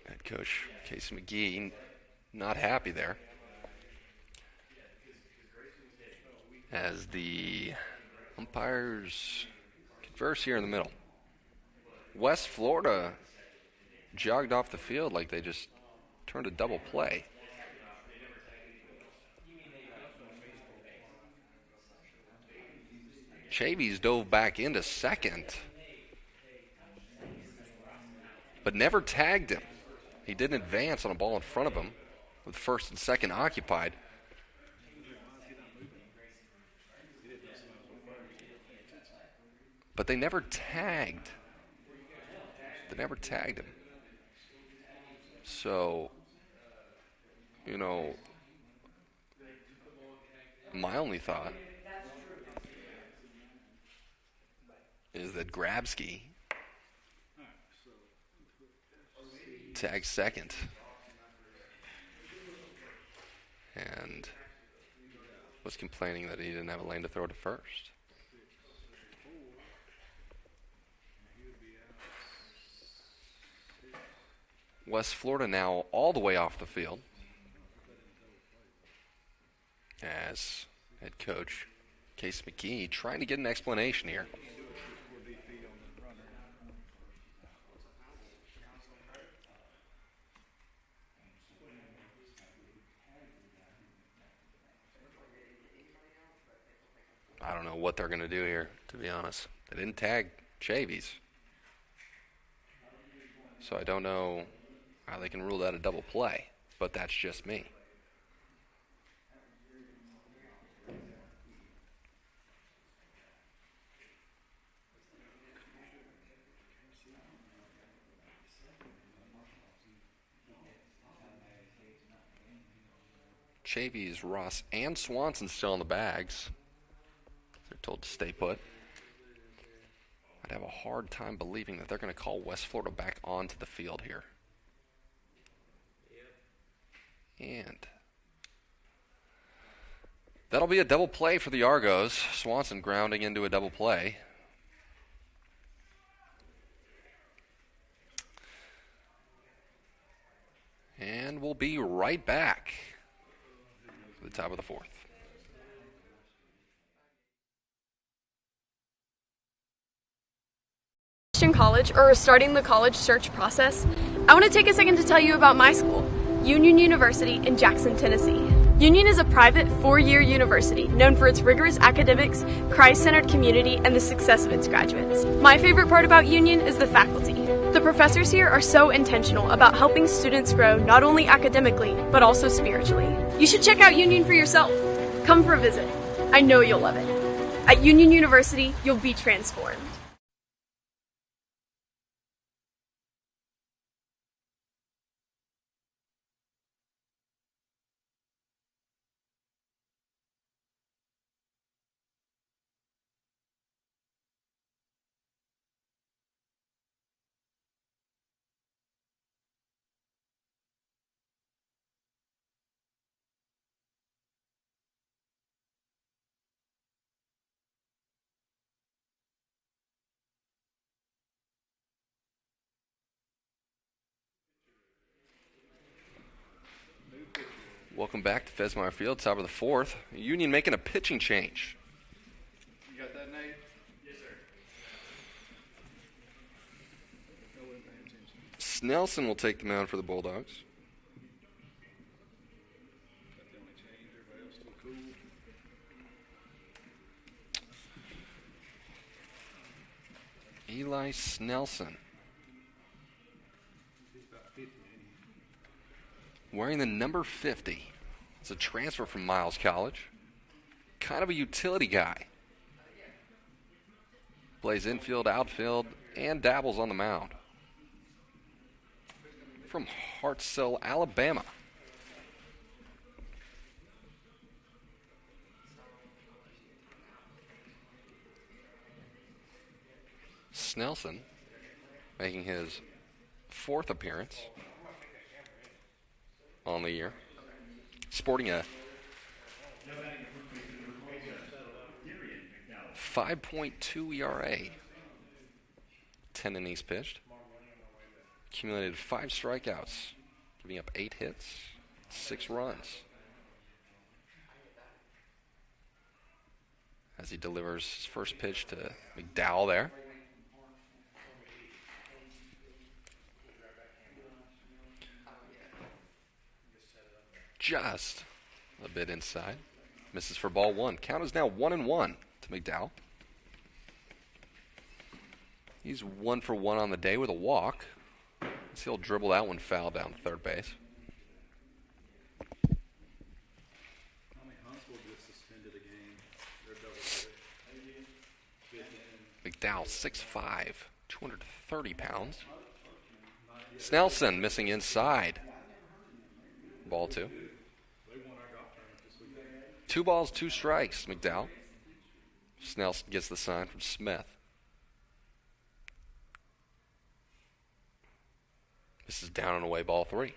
Head coach Casey McGee not happy there. As the umpires converse here in the middle. West Florida jogged off the field like they just turned a double play. Chavies dove back into second, but never tagged him. He didn't advance on a ball in front of him with first and second occupied. But they never tagged. They never tagged him. So, you know, my only thought is that Grabsky tagged second and was complaining that he didn't have a lane to throw to first. West Florida now all the way off the field as head coach Case McGee trying to get an explanation here. I don't know what they're going to do here, to be honest. They didn't tag Chavies. So I don't know how they can rule that a double play, but that's just me. Chavies, Ross, and Swanson still in the bags. They're told to stay put. I'd have a hard time believing that they're going to call West Florida back onto the field here. And that'll be a double play for the Argos. Swanson grounding into a double play. And we'll be right back to the top of the fourth. College or starting the college search process, I want to take a second to tell you about my school, Union University in Jackson, Tennessee. Union is a private 4-year university known for its rigorous academics, Christ-centered community, and the success of its graduates. My favorite part about Union is the faculty. The professors here are so intentional about helping students grow not only academically, but also spiritually. You should check out Union for yourself. Come for a visit. I know you'll love it. At Union University, you'll be transformed. Welcome back to Fesmire Field, top of the fourth. Union making a pitching change. You got that, Nate? Yes, sir. Snelson will take the mound for the Bulldogs. That's the only change. Everybody else still cool. Eli Snelson. He's about 50, ain't he? Wearing the number 50. It's a transfer from Miles College. Kind of a utility guy. Plays infield, outfield, and dabbles on the mound. From Hartselle, Alabama. Snelson making his 4th appearance on the year. Sporting a 5.2 ERA. 10 innings pitched. Accumulated 5 strikeouts, giving up 8 hits, 6 runs. As he delivers his first pitch to McDowell there. Just a bit inside. Misses for ball 1. Count is now 1-1 to McDowell. He's 1 for 1 on the day with a walk. So he'll dribble that one foul down to third base. How many Huntsville just suspended a game? They're double. McDowell, 6'5", 230 pounds. Snelson missing inside. Ball 2. 2 balls, 2 strikes, McDowell. Snelson gets the sign from Smith. This is down and away, ball 3.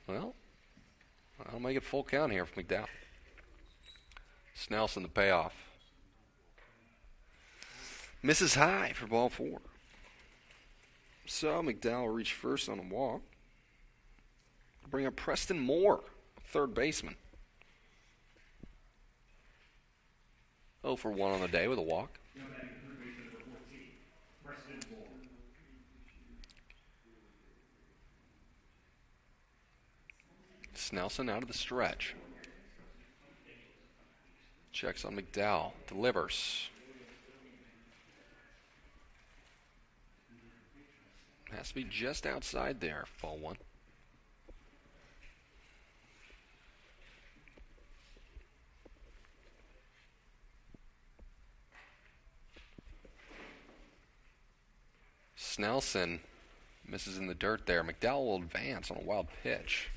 Well, I'll make it full count here for McDowell. Snelson the payoff. Misses high for ball 4. So McDowell reached first on a walk. Bring up Preston Moore, third baseman. 0 for 1 on the day with a walk. Snelson out of the stretch. Checks on McDowell. Delivers. Has to be just outside there. Ball 1. Snelson misses in the dirt there. McDowell will advance on a wild pitch.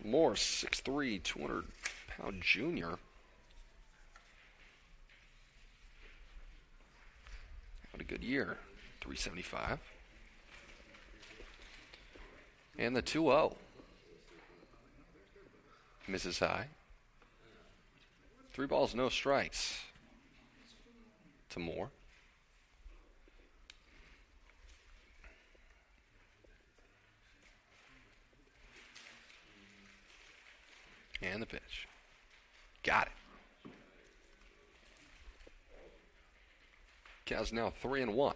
Moore, 6'3", 200-pound junior. Had a good year, 375. And the 2-0. Misses high. 3 balls, no strikes to Moore. And the pitch. Got it. Cavs now 3-1.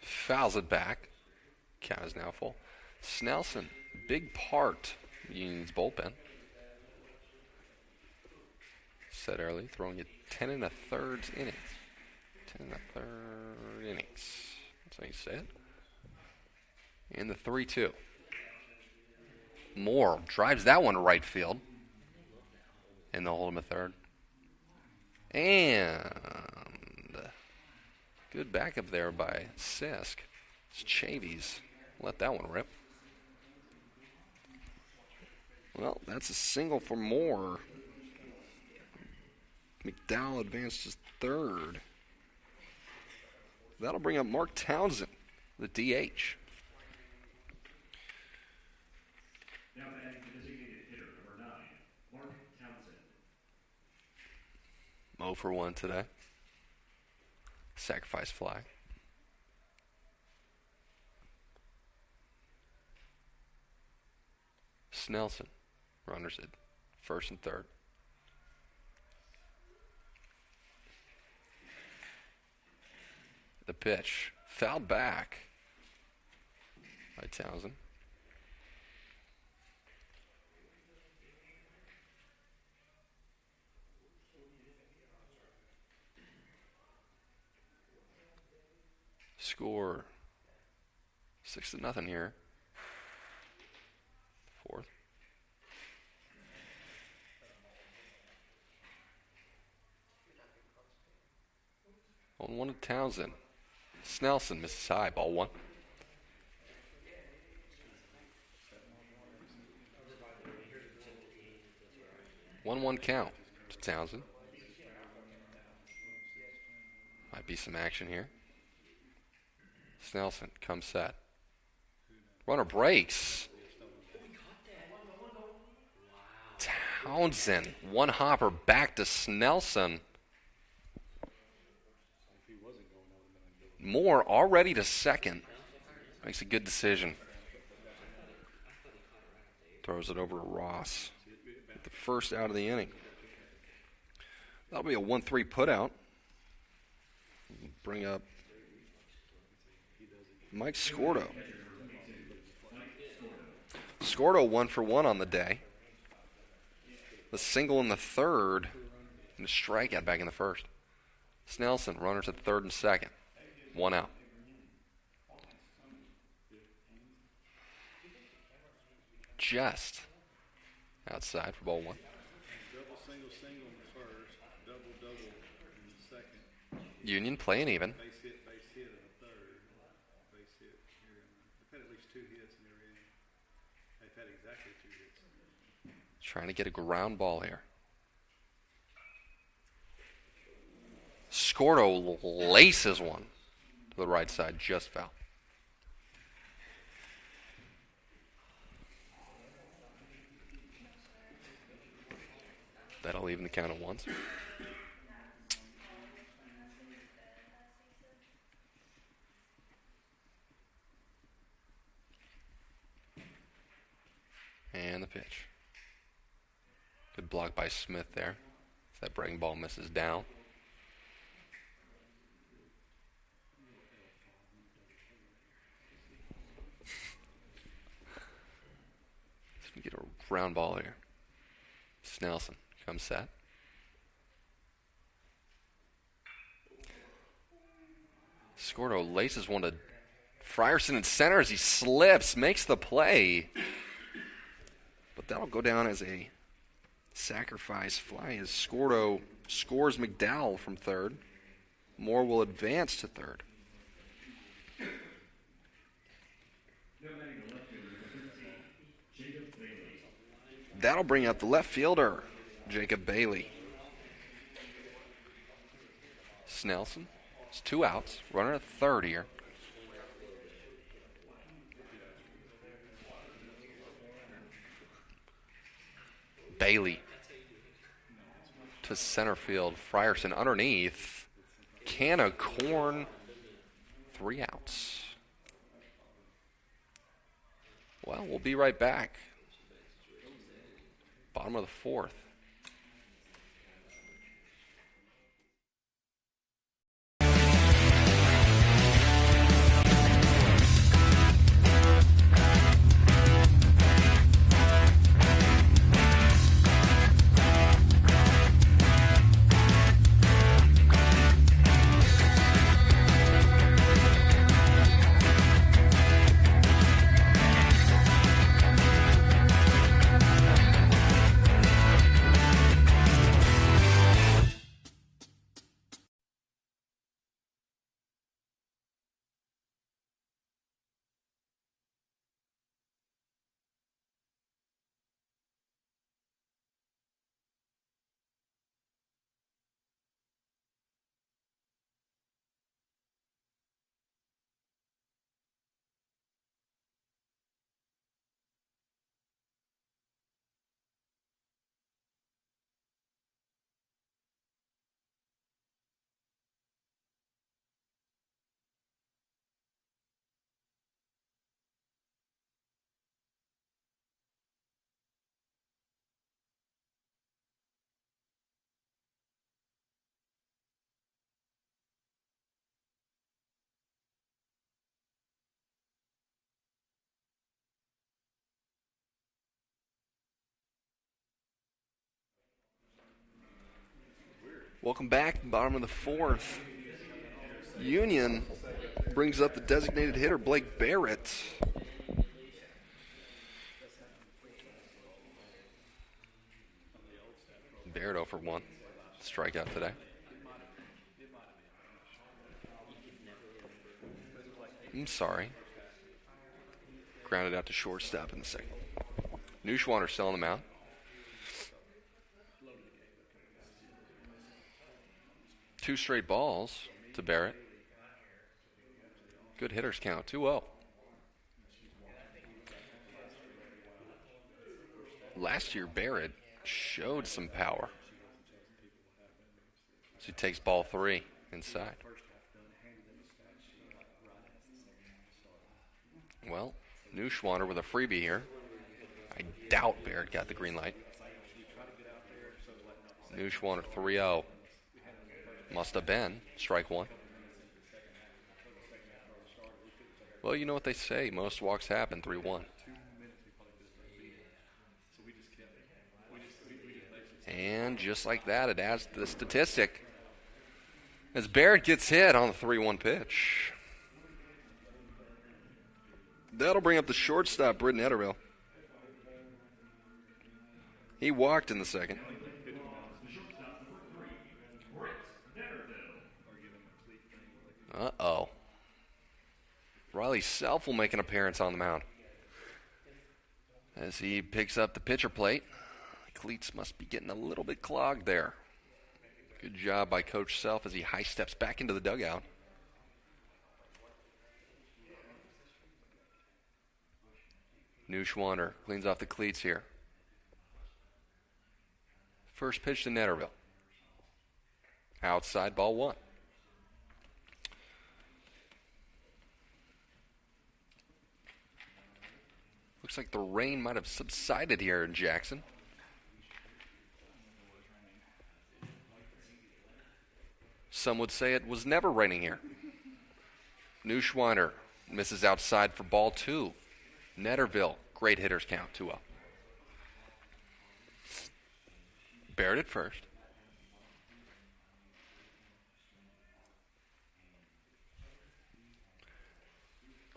Fouls it back. Count is now full. Snelson, big part of Union's bullpen. Said early, throwing you 10 1/3 innings. 10 1/3 innings. That's how you say it. And the 3-2. Moore drives that one to right field. And they'll hold him a third. And good backup there by Sisk. It's Chavies. Let that one rip. Well, that's a single for Moore. McDowell advances third. That'll bring up Mark Townsend, the DH. Now batting the designated hitter, number 9, Mark Townsend. 0 for 1 today. Sacrifice fly. Snelson, runners at first and third. The pitch, fouled back by Townsend. Score 6-0 here. Fourth. On 1 to Townsend. Snelson misses high, ball 1. One count to Townsend. Might be some action here. Snelson comes set. Runner breaks. Townsend, one hopper back to Snelson. Moore already to second. Makes a good decision. Throws it over to Ross. The first out of the inning. That'll be a 1-3 putout. Bring up Mike Scordo. Scordo 1 for 1 on the day. The single in the third and a strikeout back in the first. Snelson, runners at third and second. 1 out. Just outside for ball 1. Double, single in the first, double in the second. Union playing even. Base hit in the third. Base hit here. They've had at least 2 hits in their inning. They've had exactly 2 hits. Trying to get a ground ball here. Scordo laces one to the right side, just foul. That'll even the count at once. And the pitch. Good block by Smith there. If that breaking ball misses down. Let's get a round ball here. Snelson comes set. Scordo laces one to Frierson in center as he slips, makes the play. But that'll go down as a sacrifice fly as Scordo scores McDowell from third. Moore will advance to third. That'll bring up the left fielder, Jacob Bailey. Snelson, it's 2 outs, runner at third here. Bailey to center field. Frierson underneath. Can of corn. 3 outs. Well, we'll be right back. Bottom of the fourth. Welcome back, bottom of the fourth. Union brings up the designated hitter, Blake Barrett. Barrett 0 for 1. Strikeout today. I'm sorry. Grounded out to shortstop in the second. Neuschwander still on the mound. Two straight balls to Barrett. Good hitters count, 2-0. Last year, Barrett showed some power. So he takes ball 3 inside. Well, Neuschwander with a freebie here. I doubt Barrett got the green light. Neuschwander 3-0. Must have been. Strike 1. Well, you know what they say. Most walks happen. 3-1. And just like that, it adds to the statistic. As Barrett gets hit on the 3-1 pitch. That'll bring up the shortstop, Britton Etterville. He walked in the second. Uh-oh. Riley Self will make an appearance on the mound. As he picks up the pitcher plate. Cleats must be getting a little bit clogged there. Good job by Coach Self as he high steps back into the dugout. Neuschwander cleans off the cleats here. First pitch to Netterville. Outside, ball 1. Looks like the rain might have subsided here in Jackson. Some would say it was never raining here. Neuschwander misses outside for ball 2. Netterville, great hitters count, 2-0. Barrett at first.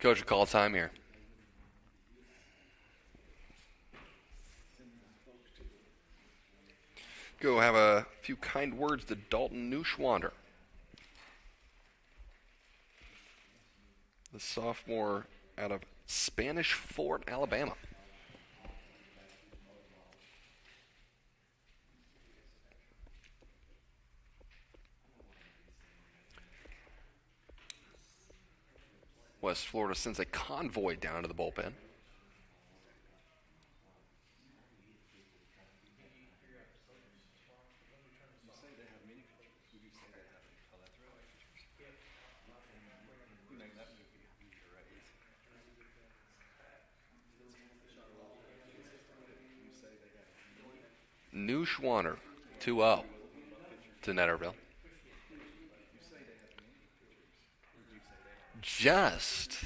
Coach will call time here. Go have a few kind words to Dalton Neuschwander, the sophomore out of Spanish Fort, Alabama. West Florida sends a convoy down to the bullpen. Neuschwander, 2-0 to Netterville. Just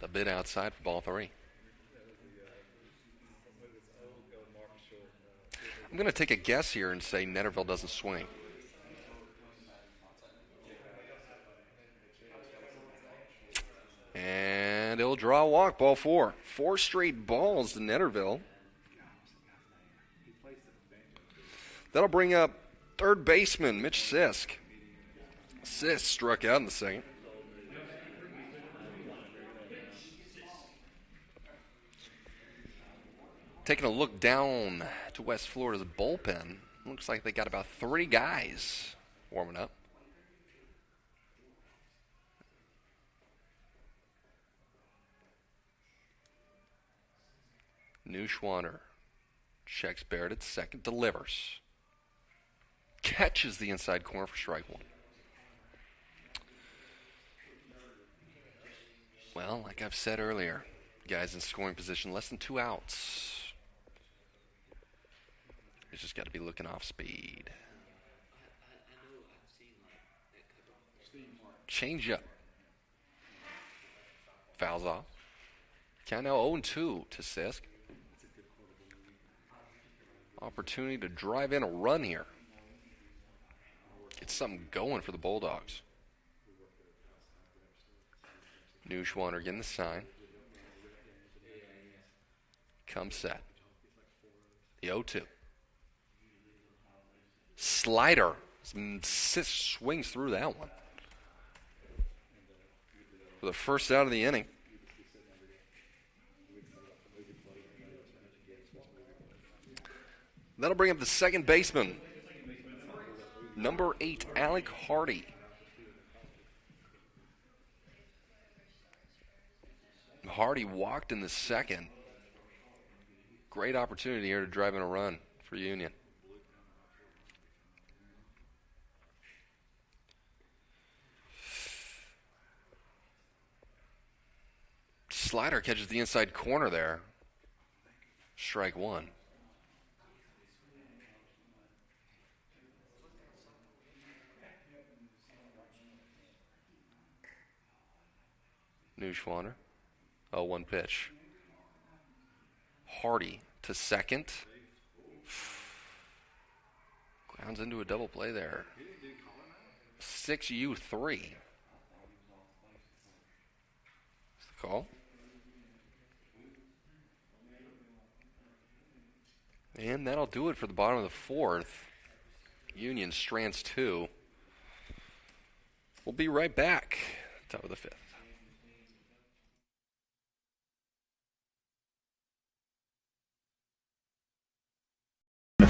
a bit outside for ball 3. I'm going to take a guess here and say Netterville doesn't swing. And it'll draw a walk, ball 4. 4 straight balls to Netterville. That'll bring up third baseman Mitch Sisk. Sisk struck out in the second. Taking a look down to West Florida's bullpen, looks like they got about 3 guys warming up. Neuschwander checks Barrett at second, delivers. Catches the inside corner for strike 1. Well, like I've said earlier, guys in scoring position, less than 2 outs. He's just got to be looking off speed. Change up. Fouls off. Count now 0-2 to Sisk. Opportunity to drive in a run here. Get something going for the Bulldogs. Neuschwander getting the sign. Comes set. The 0-2. Slider. Swings through that one. For the first out of the inning. That'll bring up the second baseman. Number 8, Alec Hardy. Hardy walked in the second. Great opportunity here to drive in a run for Union. Slider catches the inside corner there. Strike 1. Neuschwander. 0-1 pitch. Hardy to second. Grounds into a double play there. 6U3. That's the call. And that'll do it for the bottom of the 4th. Union strands 2. We'll be right back. Top of the 5th.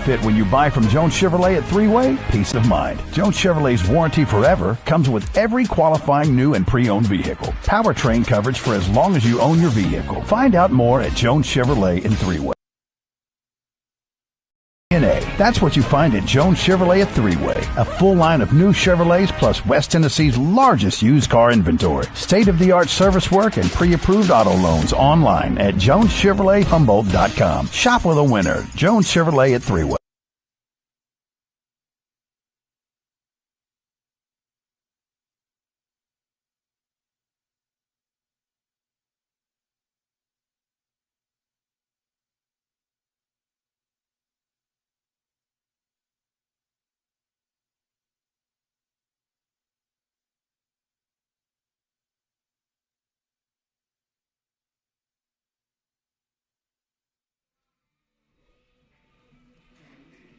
Fit when you buy from Jones Chevrolet at Three-Way, peace of mind. Jones Chevrolet's warranty forever comes with every qualifying new and pre-owned vehicle. Powertrain coverage for as long as you own your vehicle. Find out more at Jones Chevrolet in Three-Way. That's what you find at Jones Chevrolet at Three-Way. A full line of new Chevrolets plus West Tennessee's largest used car inventory. State-of-the-art service work and pre-approved auto loans online at JonesChevroletHumboldt.com. Shop with a winner. Jones Chevrolet at Three-Way.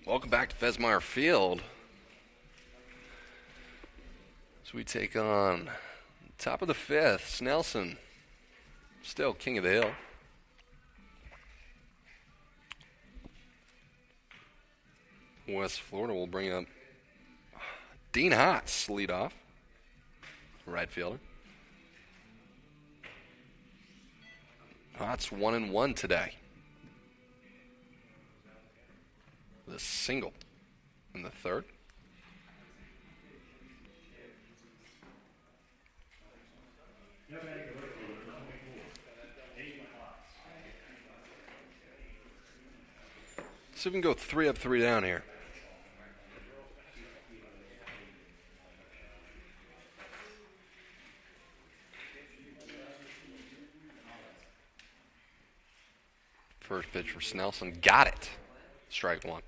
Welcome back to Fesmeyer Field. So we take on top of the fifth, Snelson, still king of the hill. West Florida will bring up Dean Hotz, lead off, right fielder. Hotz 1-1 today. The single in the third. So we can go 3 up, 3 down here. First pitch for Snelson. Got it. Strike one.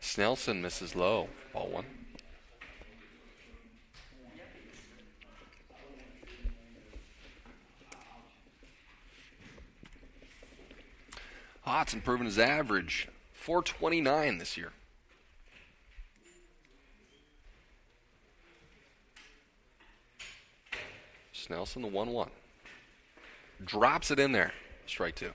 Snelson misses low. Ball one. Hotz improving his average. 429 this year. Snelson the 1-1. Drops it in there. Strike two.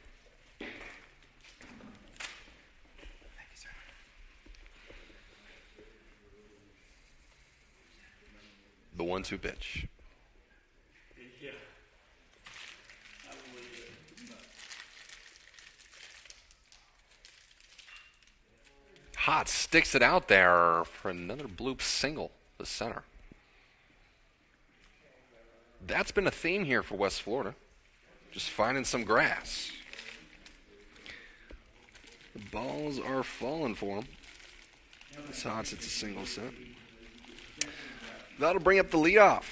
The 1-2 pitch. Hotz sticks it out there for another bloop single, the center. That's been a theme here for West Florida. Just finding some grass. The balls are falling for him. This Hotz, it's a single set. That'll bring up the leadoff.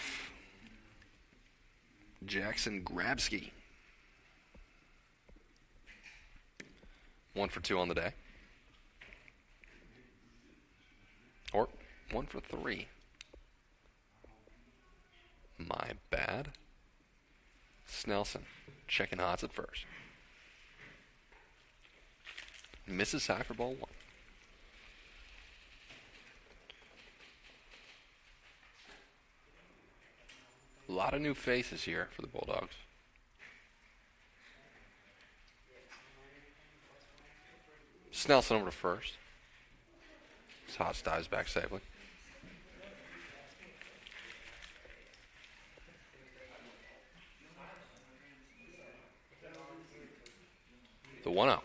Jackson Grabsky. 1 for 2 on the day. Or 1 for 3. My bad. Snelson checking Hotz at first. Misses high for ball one. A lot of new faces here for the Bulldogs. Snelson over to first. Hotz dives back safely. The 1-0.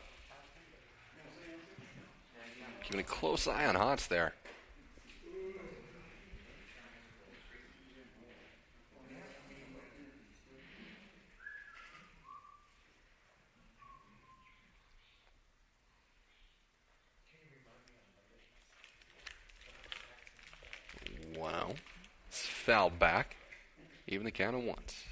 Keeping a close eye on Hotz there. Wow. It's fouled back. Even the count at once.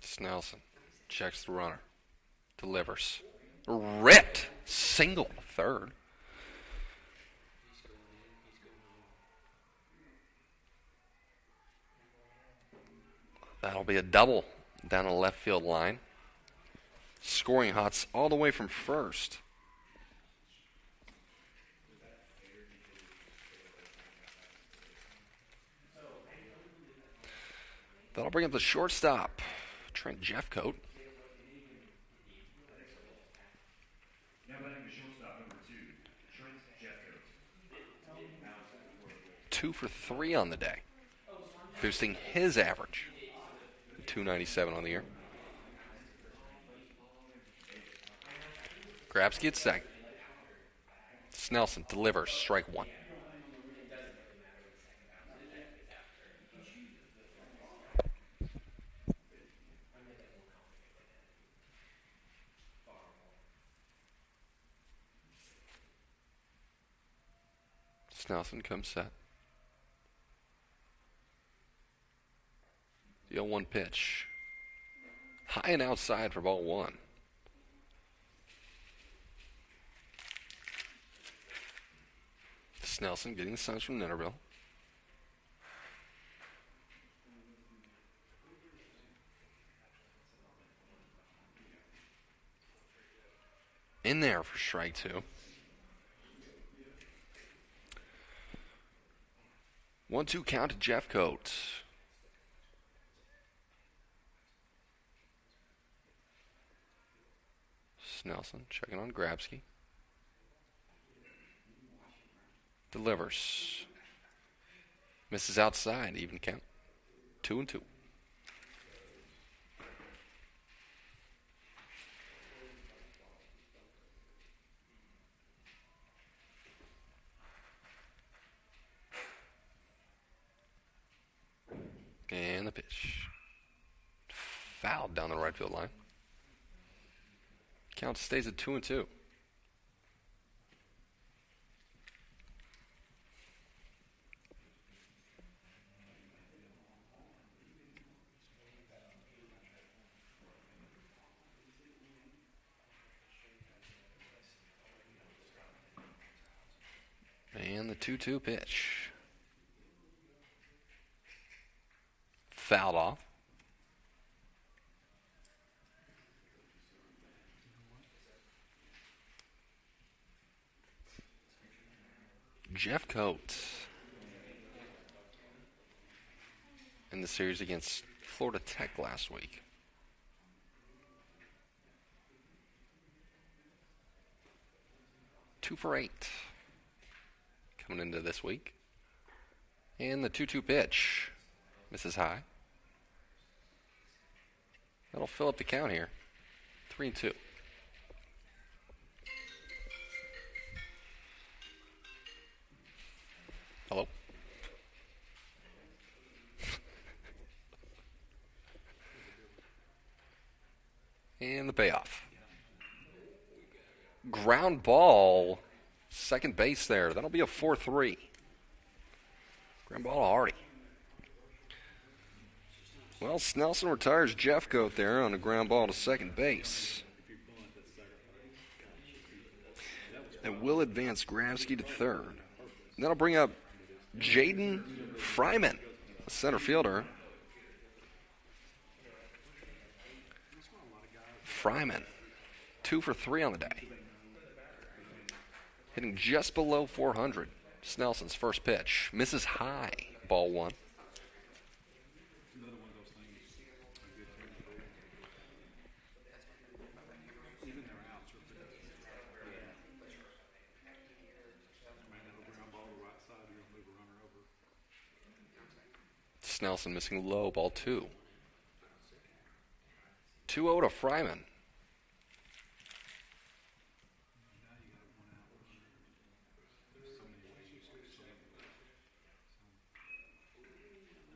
Snelson checks the runner. Delivers. Ripped. Single. Third. That'll be a double down the left field line. Scoring Hotz all the way from first. That'll bring up the shortstop, Trent Jeffcoat. Now batting the shortstop, number 2, Trent Jeffcoat. 2 for 3 on the day, boosting his average. 297 on the year. Grabsky at second. Snelson delivers, strike one. Snelson comes set. The 0-1 1 pitch. High and outside for ball 1. Snelson getting the signs from Netterville. In there for strike 2. 1-2 count to Jeffcoat. Snelson checking on Grabsky. Delivers. Misses outside, even count. 2-2. And the pitch. Fouled down the right field line. Count stays at 2-2. And the 2-2 pitch. Fouled off. Jeffcoat in the series against Florida Tech last week. Two for 8 coming into this week. And the 2-2 pitch misses high. That'll fill up the count here. 3-2. Hello? And the payoff. Ground ball. Second base there. That'll be a 4-3. Ground ball to Hardy. Well, Snelson retires Jeffcoat there on a ground ball to second base. And will advance Grabsky to third. And that'll bring up Jaden Fryman, the center fielder. Fryman, 2 for 3 on the day. Hitting just below 400. Snelson's first pitch. Misses high. Ball 1. Snelson missing low, ball 2. 2-0 to Fryman.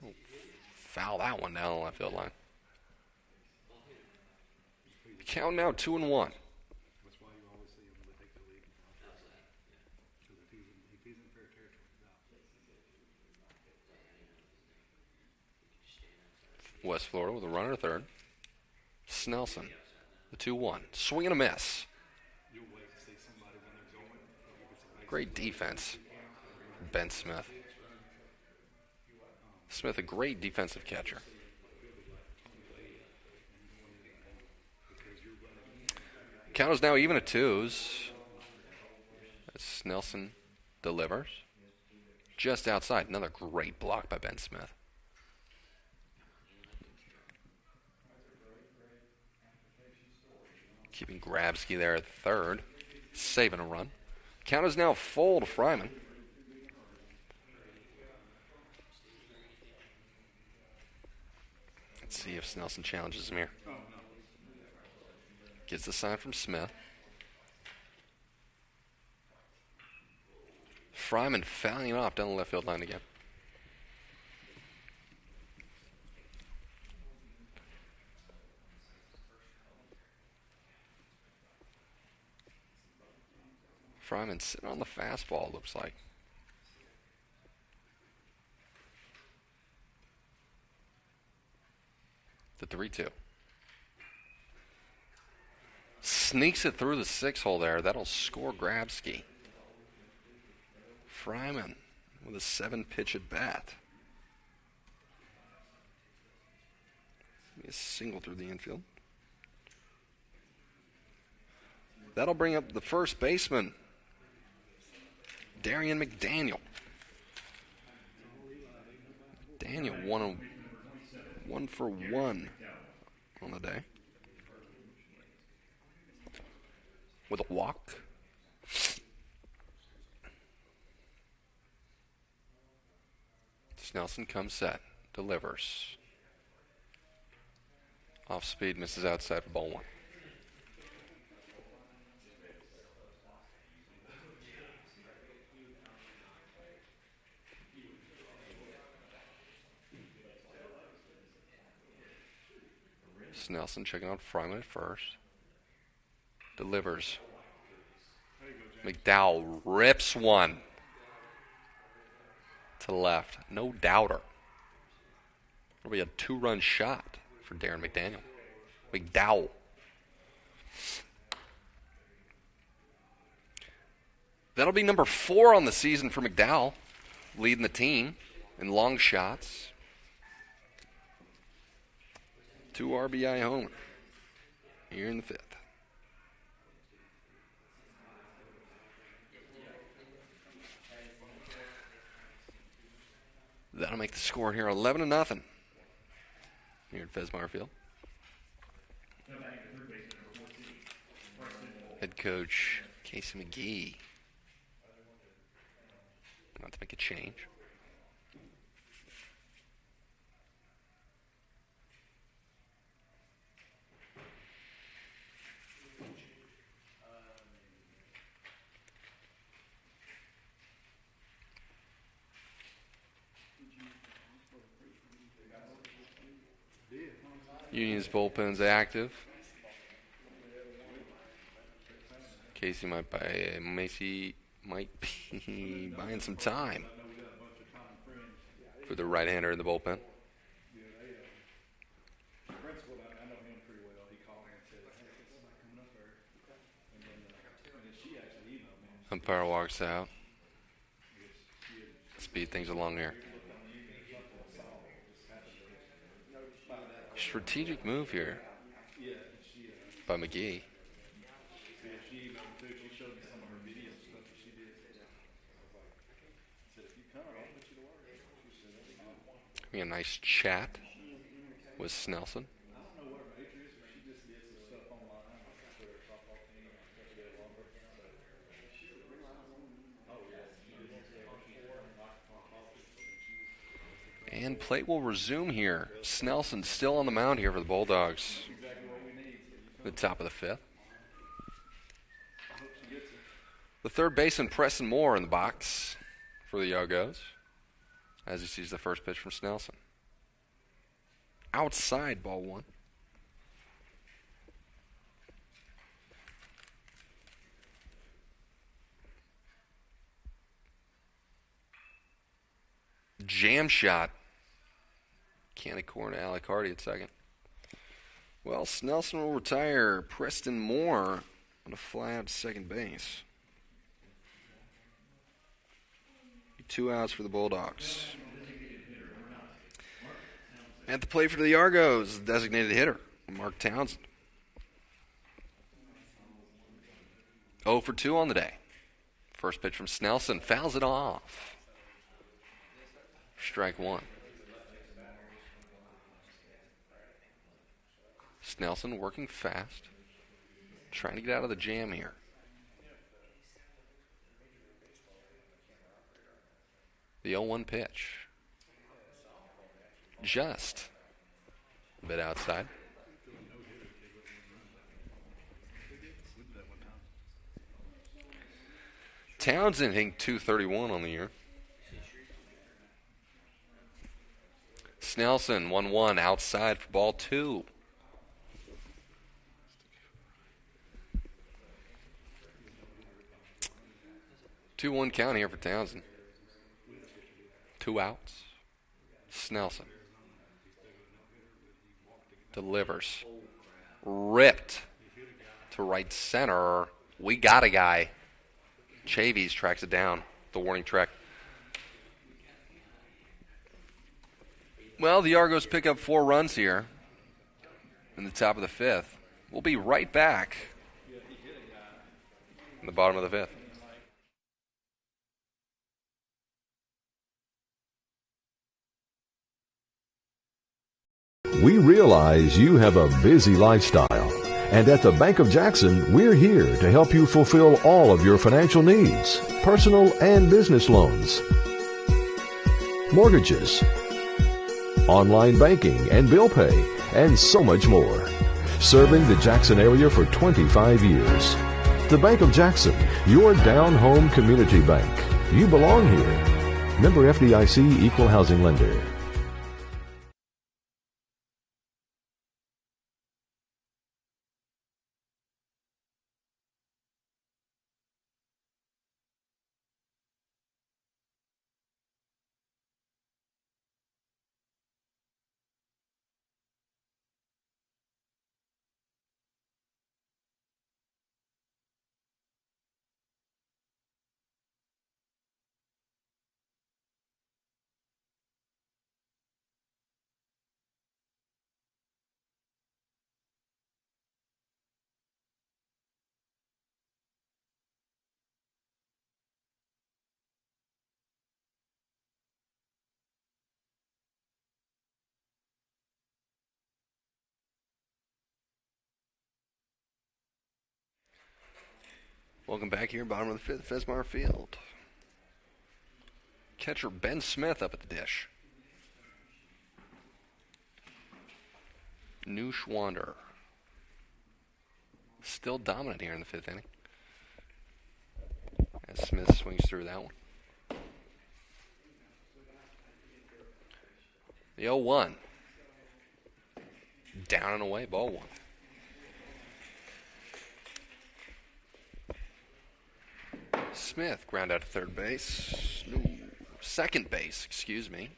Oh, foul that one down the left field line. Count now 2-1. West Florida with a runner at third. Snelson, the 2-1. Swing and a miss. Great defense. Ben Smith. Smith, a great defensive catcher. Count is now even at 2s. As Snelson delivers. Just outside. Another great block by Ben Smith. Keeping Grabsky there at third. Saving a run. Count is now full to Fryman. Let's see if Snelson challenges him here. Gets the sign from Smith. Fryman fouling it off down the left field line again. Fryman sitting on the fastball, looks like. The 3-2. Sneaks it through the 6-hole there. That'll score Grabsky. Fryman with a 7-pitch at bat. A single through the infield. That'll bring up the first baseman, Darian McDaniel. Daniel one for one on the day with a walk. Snelson comes set, delivers. Off speed, misses outside for ball one. Snelson checking out Fryman at first. Delivers. McDowell rips one to the left. No doubter. It'll be a 2-run shot for Darren McDaniel. McDowell. That'll be number 4 on the season for McDowell, leading the team in long shots. 2 RBI homer here in the 5th. That'll make the score here 11-0 here at Fesmire Field. Head coach Casey McGee about to make a change. Union's bullpen's active. Casey might be buying some time for the right-hander in the bullpen. Umpire walks out. Speed things along here. Strategic move here by McGee. A nice chat with Snelson. And play will resume here. Snelson still on the mound here for the Bulldogs. The top of the 5th. The third baseman, Preston Moore, in the box for the Argos as he sees the first pitch from Snelson. Outside, ball 1. Jam shot. Candy corn to Alicardi at second. Well, Snelson will retire Preston Moore on a fly out to second base. 2 outs for the Bulldogs. At the plate for the Argos, designated hitter, Mark Townsend. 0 for 2 on the day. First pitch from Snelson, fouls it off. Strike 1. Snelson working fast, trying to get out of the jam here. The 0-1 pitch. Just a bit outside. Townsend hitting .231 on the year. Snelson 1-1 outside for ball 2. Two-one count here for Townsend. 2 outs. Snelson. delivers. Ripped to right center. We got a guy. Chavies tracks it down. The warning track. Well, the Argos pick up 4 runs here in the top of the 5th. We'll be right back in the bottom of the 5th. We realize you have a busy lifestyle, and at the Bank of Jackson, we're here to help you fulfill all of your financial needs, personal and business loans, mortgages, online banking and bill pay, and so much more. Serving the Jackson area for 25 years. The Bank of Jackson, your down-home community bank. You belong here. Member FDIC, Equal Housing Lender. Welcome back here, bottom of the 5th, Fesmar Field. Catcher Ben Smith up at the dish. Noosh Wander. Still dominant here in the 5th inning. As Smith swings through that one. The 0-1. Down and away, ball 1. Smith ground out to third base. No, second base, excuse me.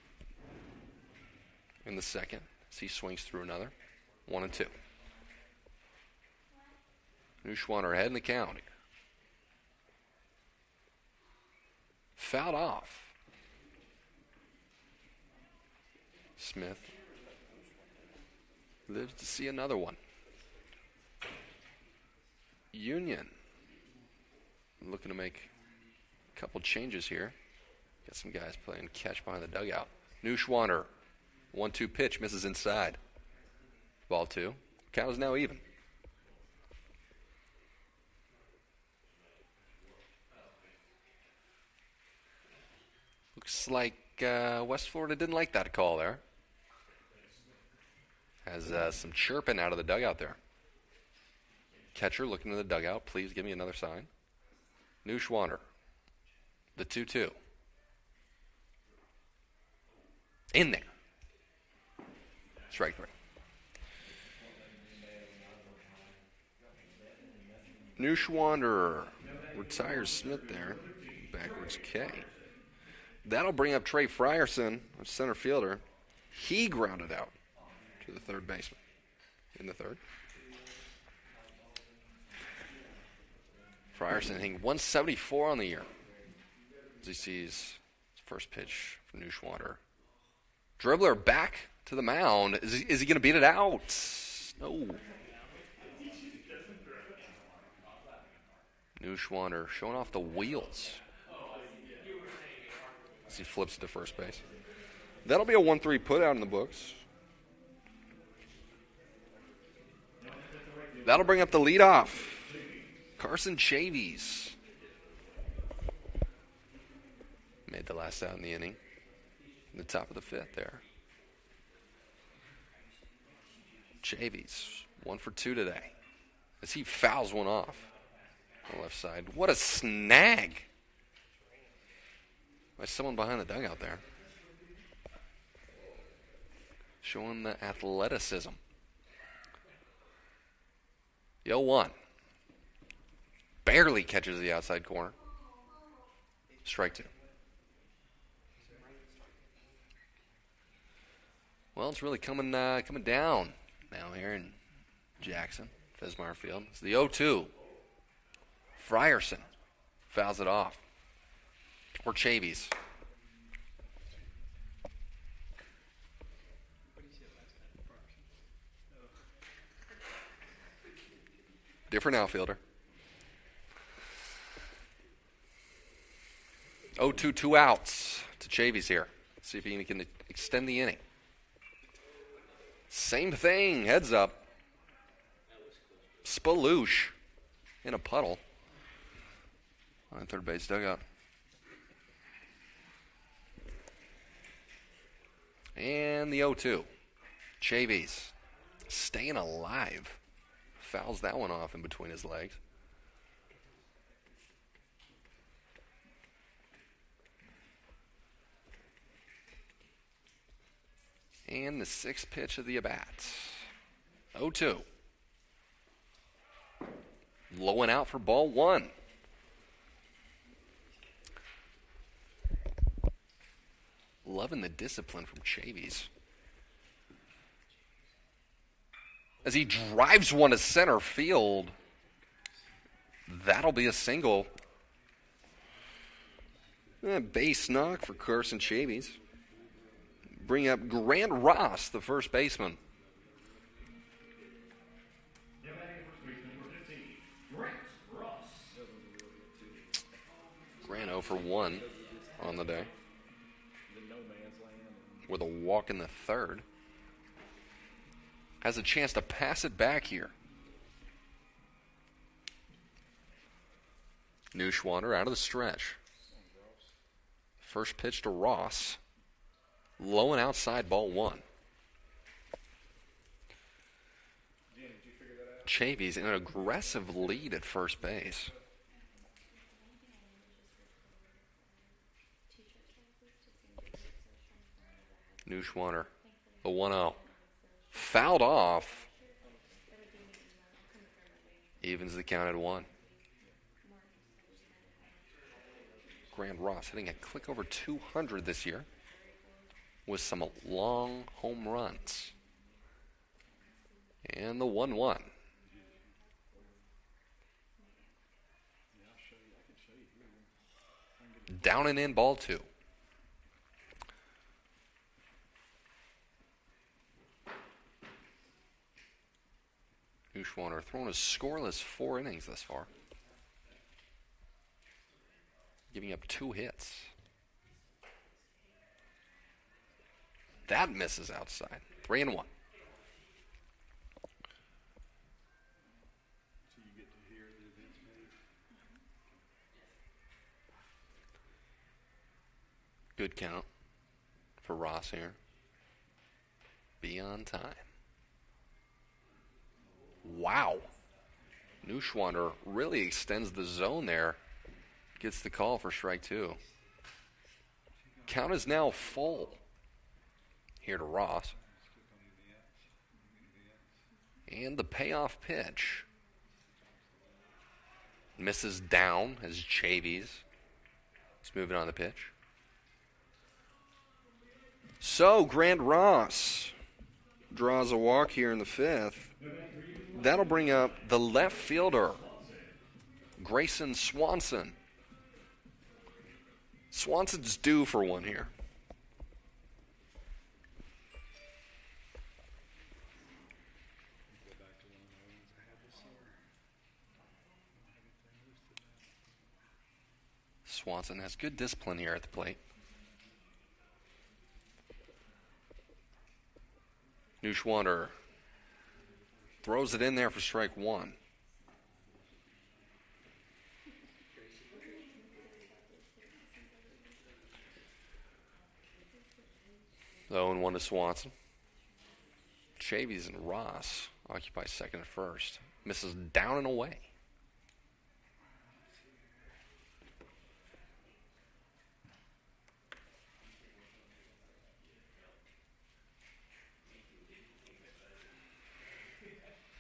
In the second, as he swings through another. 1-2. Nushwander ahead in the count. Fouled off. Smith lives to see another one. Union looking to make a couple changes here. Got some guys playing catch behind the dugout. Nushwander, 1-2 pitch, misses inside. Ball 2. Count is now even. Looks like West Florida didn't like that call there. Has some chirping out of the dugout there. Catcher looking to the dugout. Please give me another sign. Nushwander, the 2-2. In there. Strike 3. Nushwander retires Smith there. Backwards K. That'll bring up Trey Frierson, a center fielder. He grounded out to the third baseman in the third. Frierson hitting 174 on the year as he sees his first pitch from Nushwander. Dribbler back to the mound. Is he going to beat it out? No. Nushwander showing off the wheels as he flips to first base. That'll be a 1-3 put out in the books. That'll bring up the leadoff. Carson Chavies made the last out in the inning. In the top of the 5th there. Chavies, 1 for 2 today. As he fouls one off on the left side. What a snag by someone behind the dugout there. Showing the athleticism. The 0-1. Barely catches the outside corner. Strike 2. Well, it's really coming down now here in Jackson, Fesmire Field. It's the 0-2. Frierson fouls it off. Or Chavies. Different outfielder. 0-2, 2 outs to Chavies here. Let's see if he can extend the inning. Same thing, heads up. Spaloosh in a puddle on third base dugout. And the 0-2. Chavies staying alive. Fouls that one off in between his legs. And the 6th pitch of the at-bat. 0-2. Low and out for ball 1. Loving the discipline from Chavies. As he drives one to center field. That'll be a single. Base knock for Carson Chavies. Bring up Grant Ross, the first baseman. Grant 0 for 1 on the day. With a walk in the 3rd. Has a chance to pass it back here. Neuschwander out of the stretch. First pitch to Ross. Low and outside, ball 1. Chavies in an aggressive lead at first base. Neuschwander, the 1-0. Fouled off. Evens the count at 1. Grant Ross hitting a click over 200 this year with some long home runs. And the 1-1. Down and in, ball 2. Neuschwander thrown a scoreless 4 innings thus far. Giving up 2 hits. That misses outside. 3-1. Good count for Ross here. Be on time. Wow. Neuschwander really extends the zone there. Gets the call for strike 2. Count is now full. Here to Ross. And the payoff pitch. Misses down as Chavies is moving on the pitch. So, Grant Ross draws a walk here in the 5th. That'll bring up the left fielder, Grayson Swanson. Swanson's due for one here. Swanson has good discipline here at the plate. Neuschwander throws it in there for strike 1. 0-1 to Swanson. Chavies and Ross occupy second and first. Misses down and away.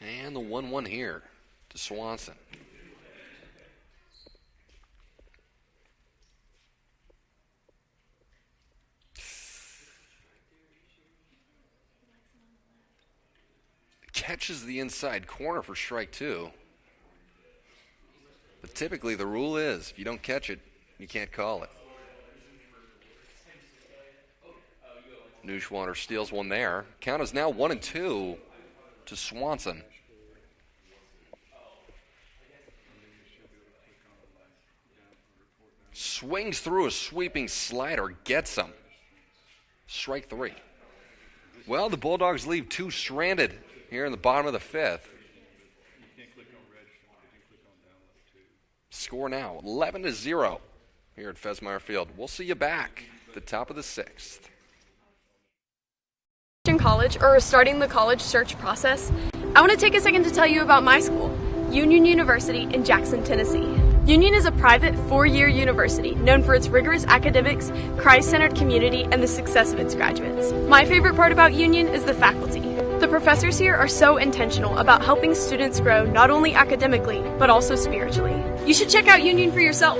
And the 1-1 here to Swanson. catches the inside corner for strike two. But typically the rule is if you don't catch it, you can't call it. Neuschwander steals one there. Count is now 1-2 to Swanson. Swings through a sweeping slider, gets him. Strike three. Well, the Bulldogs leave two stranded here in the bottom of the fifth. Score now 11-0 here at Fesmeyer Field. We'll see you back at the top of the sixth. In college or starting the college search process, I want to take a second to tell you about my school, Union University in Jackson, Tennessee. Union is a private four-year university known for its rigorous academics, Christ-centered community, and the success of its graduates. My favorite part about Union is the faculty. The professors here are so intentional about helping students grow not only academically, but also spiritually. You should check out Union for yourself.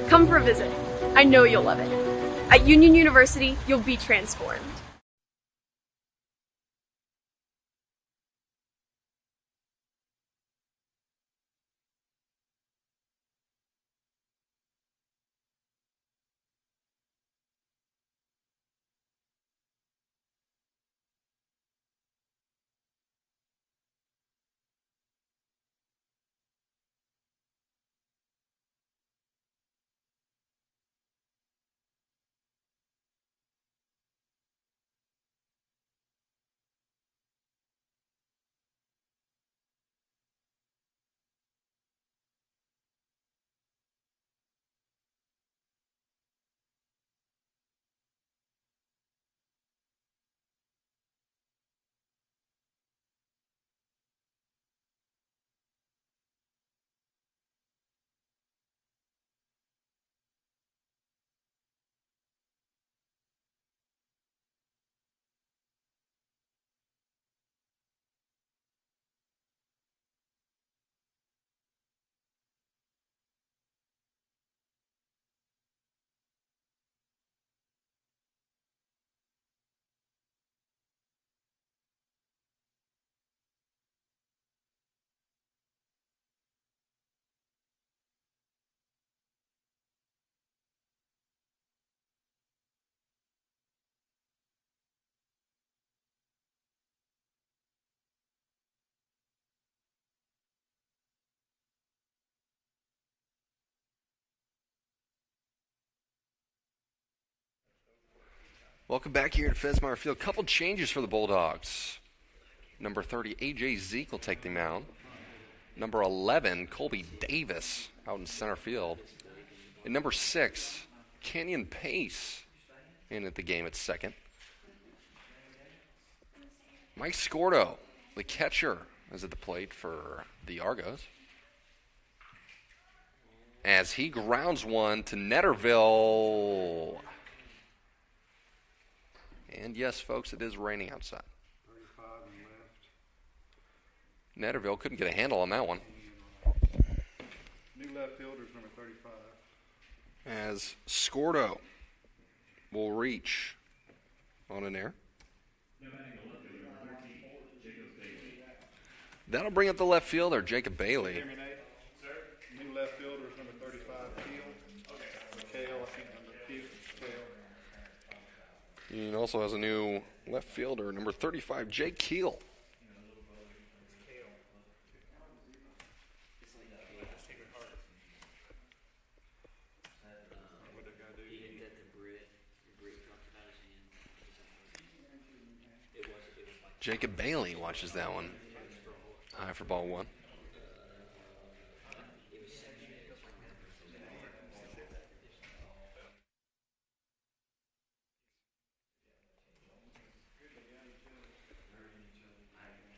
Come for a visit. I know you'll love it. At Union University, you'll be transformed. Welcome back here at Fesmeyer Field. Couple changes for the Bulldogs. Number 30, A.J. Zeke will take the mound. Number 11, Colby Davis out in center field. And number 6, Kenyon Pace in at the game at second. Mike Scordo, the catcher, is at the plate for the Argos. As he grounds one to Netterville. And yes, folks, it is raining outside. 35 and left. Netterville couldn't get a handle on that one. New left fielder's number 35. As Scordo will reach on an air. That'll bring up the left fielder, Jacob Bailey. Hear me, Nate? Sir? New left fielder's number 35, Keel. Kale, I think number Kale. Union also has a new left fielder, number 35, Jake Keel. Jacob Bailey watches that one. High for ball one.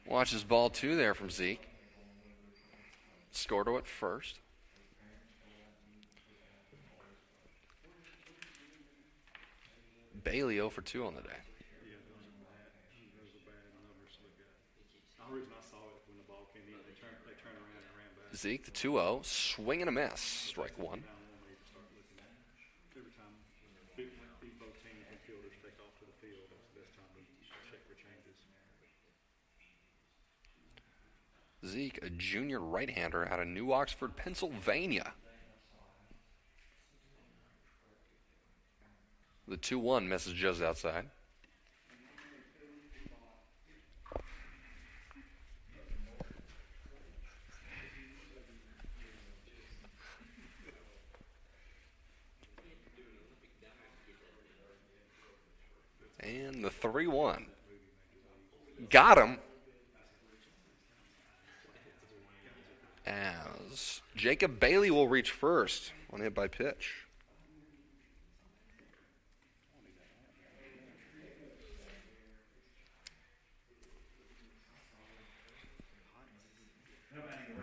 Watches ball two there from Zeke. Scordo at first. Bailey 0 for 2 on the day. Yeah, those are bad numbers to look at. The only reason I saw it when the ball came in, they turned around and ran back. Zeke, the 2-0, swing and a miss. Strike one. Every time both teams and fielders take off to the field, that's the best time to check for changes. Zeke, a junior right-hander out of New Oxford, Pennsylvania. The 2-1 misses just outside. And the 3-1. Got him. As Jacob Bailey will reach first on hit by pitch.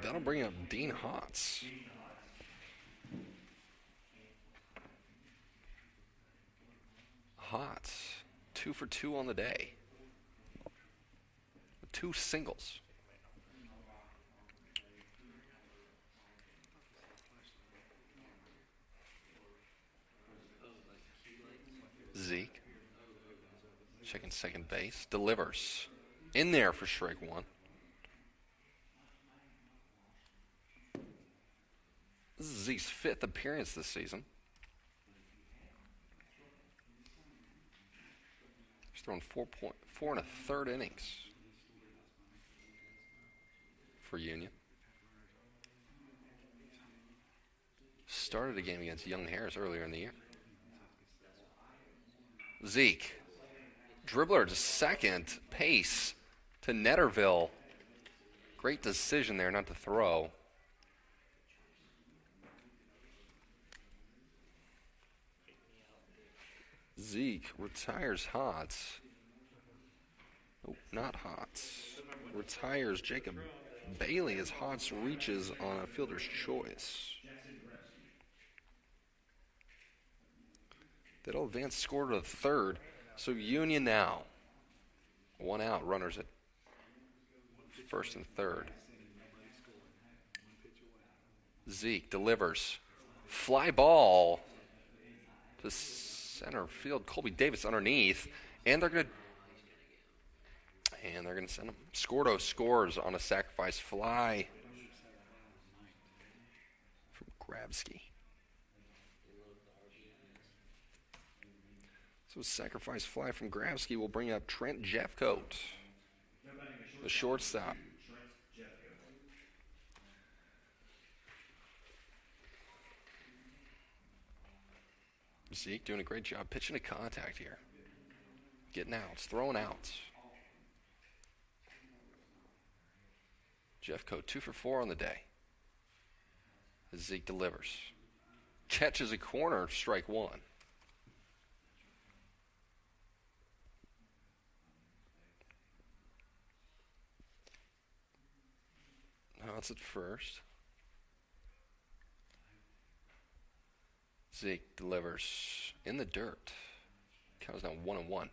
That'll bring up Dean Hotz. Hotz, 2 for 2 on the day. 2 singles. Zeke, checking second base, delivers. In there for strike 1. This is Zeke's 5th appearance this season. He's thrown 4 1/3 innings for Union. Started a game against Young Harris earlier in the year. Zeke, dribbler to second, pace to Netterville. Great decision there not to throw. Zeke retires Hotz. Oh, not Hotz. Retires Jacob Bailey as Hotz reaches on a fielder's choice. That'll advance score to the 3rd. So Union now. 1 out, runners at 1st and 3rd. Zeke delivers. Fly ball to center field. Colby Davis underneath. And they're going to send him. Scordo scores on a sacrifice fly from Grabsky. So a sacrifice fly from Grabsky will bring up Trent Jeffcoat, the shortstop. Zeke doing a great job pitching to contact here. Getting outs, throwing outs. Jeffcoat 2 for 4 on the day. As Zeke delivers. Catches a corner, strike 1. Now it's at first. Zeke delivers in the dirt. Counts down 1-1.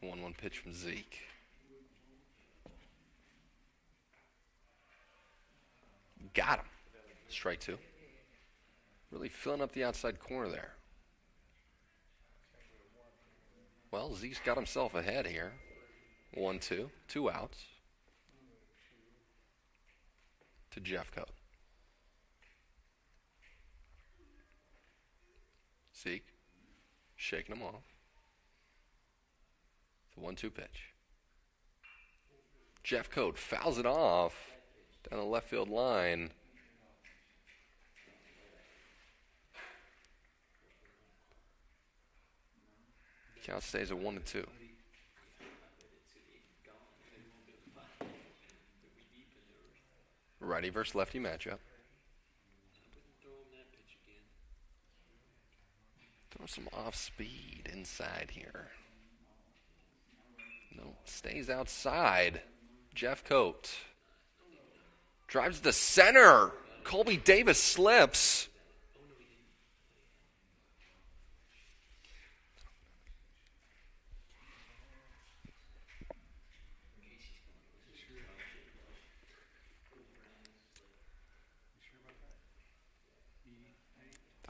One pitch from Zeke. Got him. Strike 2. Really filling up the outside corner there. Well, Zeke's got himself ahead here. 1-2. 2 outs. To Jeffcoat. Zeke shaking him off. The 1-2 pitch. Jeffcoat fouls it off down the left field line. Count stays at 1-2. Righty versus lefty matchup. Throw some off speed inside here. No, stays outside. Jeffcoat drives to center. Colby Davis slips.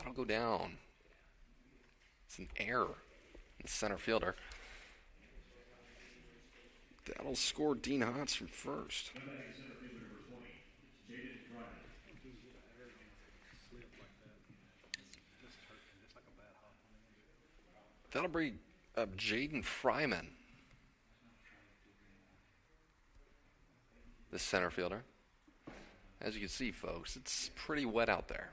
That'll go down. It's an error in the center fielder. That'll score Dean Hotz from first. That'll bring up Jaden Fryman, the center fielder. As you can see, folks, it's pretty wet out there.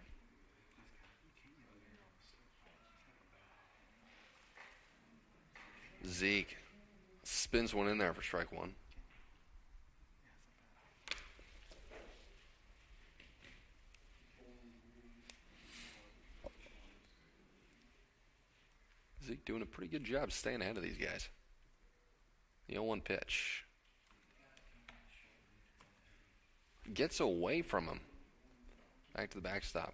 Zeke spins one in there for strike one. Zeke doing a pretty good job staying ahead of these guys. The 0-1 pitch. Gets away from him. Back to the backstop.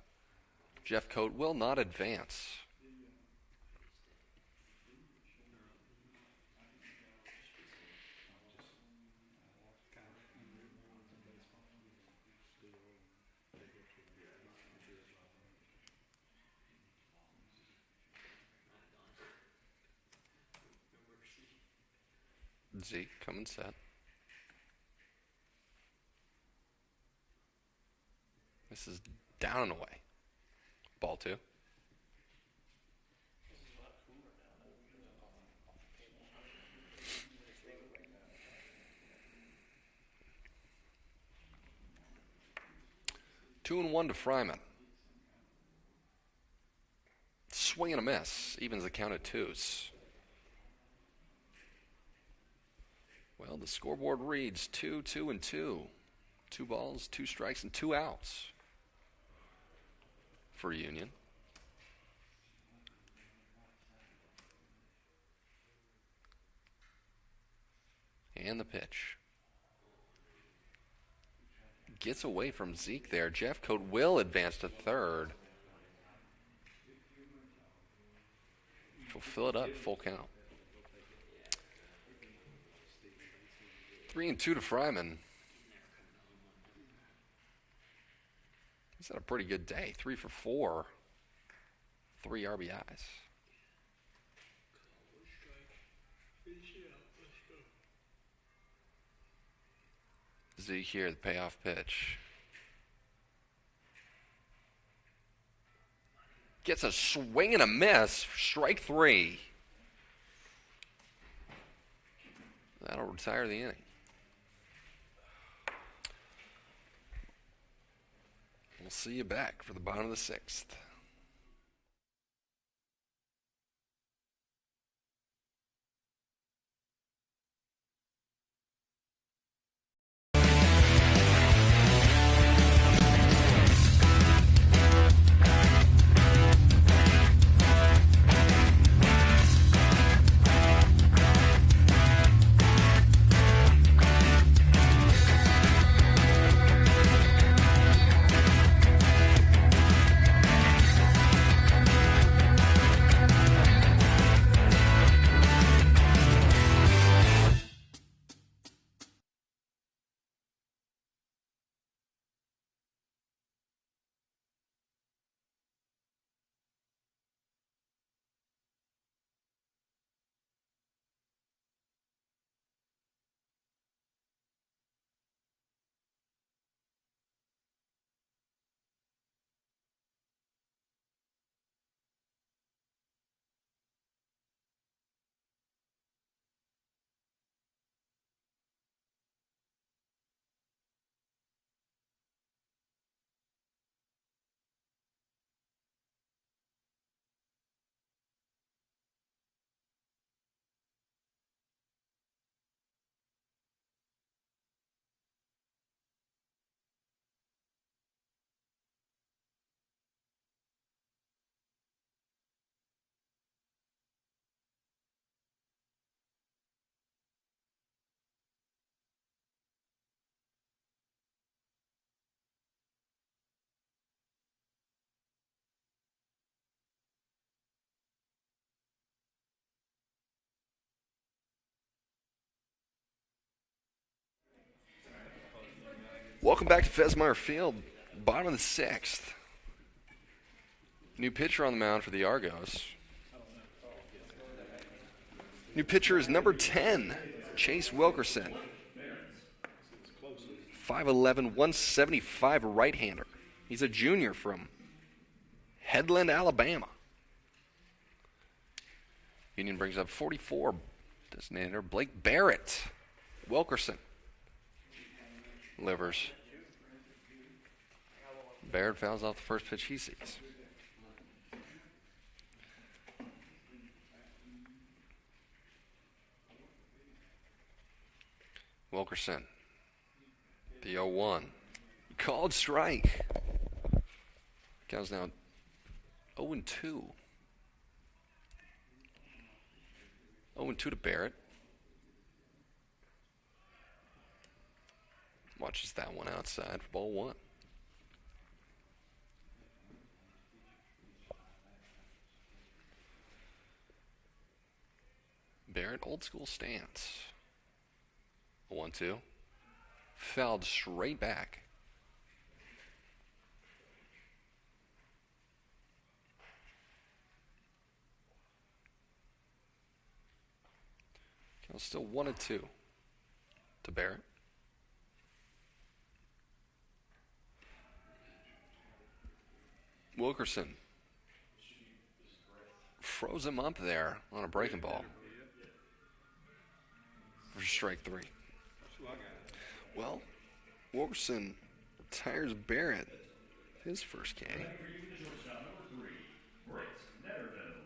Jeff Coate will not advance. Zeke coming set. This is down and away. Ball two. Two and one to Fryman. Swing and a miss. Evens the count at twos. Well, the scoreboard reads 2-2 and 2. 2 balls, 2 strikes, and 2 outs for Union. And the pitch. Gets away from Zeke there. Jeff Coate will advance to third. We'll fill it up, full count. 3-2 to Fryman. He's had a pretty good day. 3 for 4. 3 RBIs. Zeke here, the payoff pitch. Gets a swing and a miss. Strike 3. That'll retire the inning. We'll see you back for the bottom of the 6th. Welcome back to Fesmeyer Field, bottom of the 6th. New pitcher on the mound for the Argos. New pitcher is number 10, Chase Wilkerson. 5'11", 175 right-hander. He's a junior from Headland, Alabama. Union brings up 44, designator Blake Barrett. Wilkerson delivers. Barrett fouls off the first pitch he sees. Wilkerson, the 0-1. Called strike. Count's now 0-2. 0-2 to Barrett. Watches that one outside for ball 1. Barrett, old school stance. 1-2. Fouled straight back. Count still 1-2 to Barrett. Wilkerson froze him up there on a breaking ball for strike 3. Well, Wilkerson retires Barrett his first K.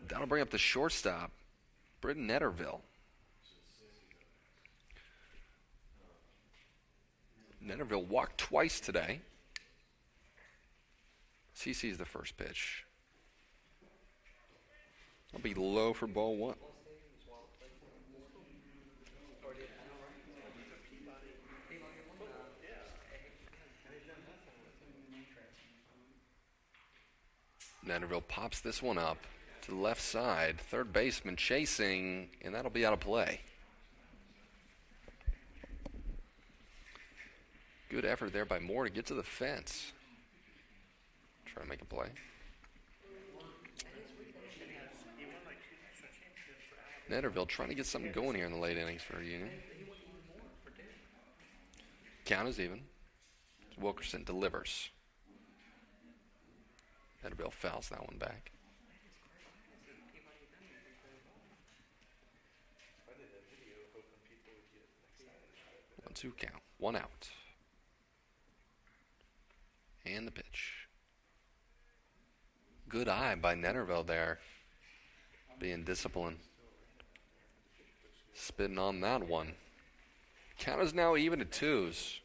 That'll bring up the shortstop, Britton Netterville. Netterville walked twice today. He sees the first pitch. It'll be low for ball 1. Netterville pops this one up to the left side. Third baseman chasing, and that'll be out of play. Good effort there by Moore to get to the fence. Try to make a play. Netterville trying to get something going here in the late innings for Union. Count is even. Wilkerson delivers. Netterville fouls that one back. 1-2 count. 1 out. And the pitch. Good eye by Netterville there. Being disciplined. Spitting on that one. Count is now even at 2s.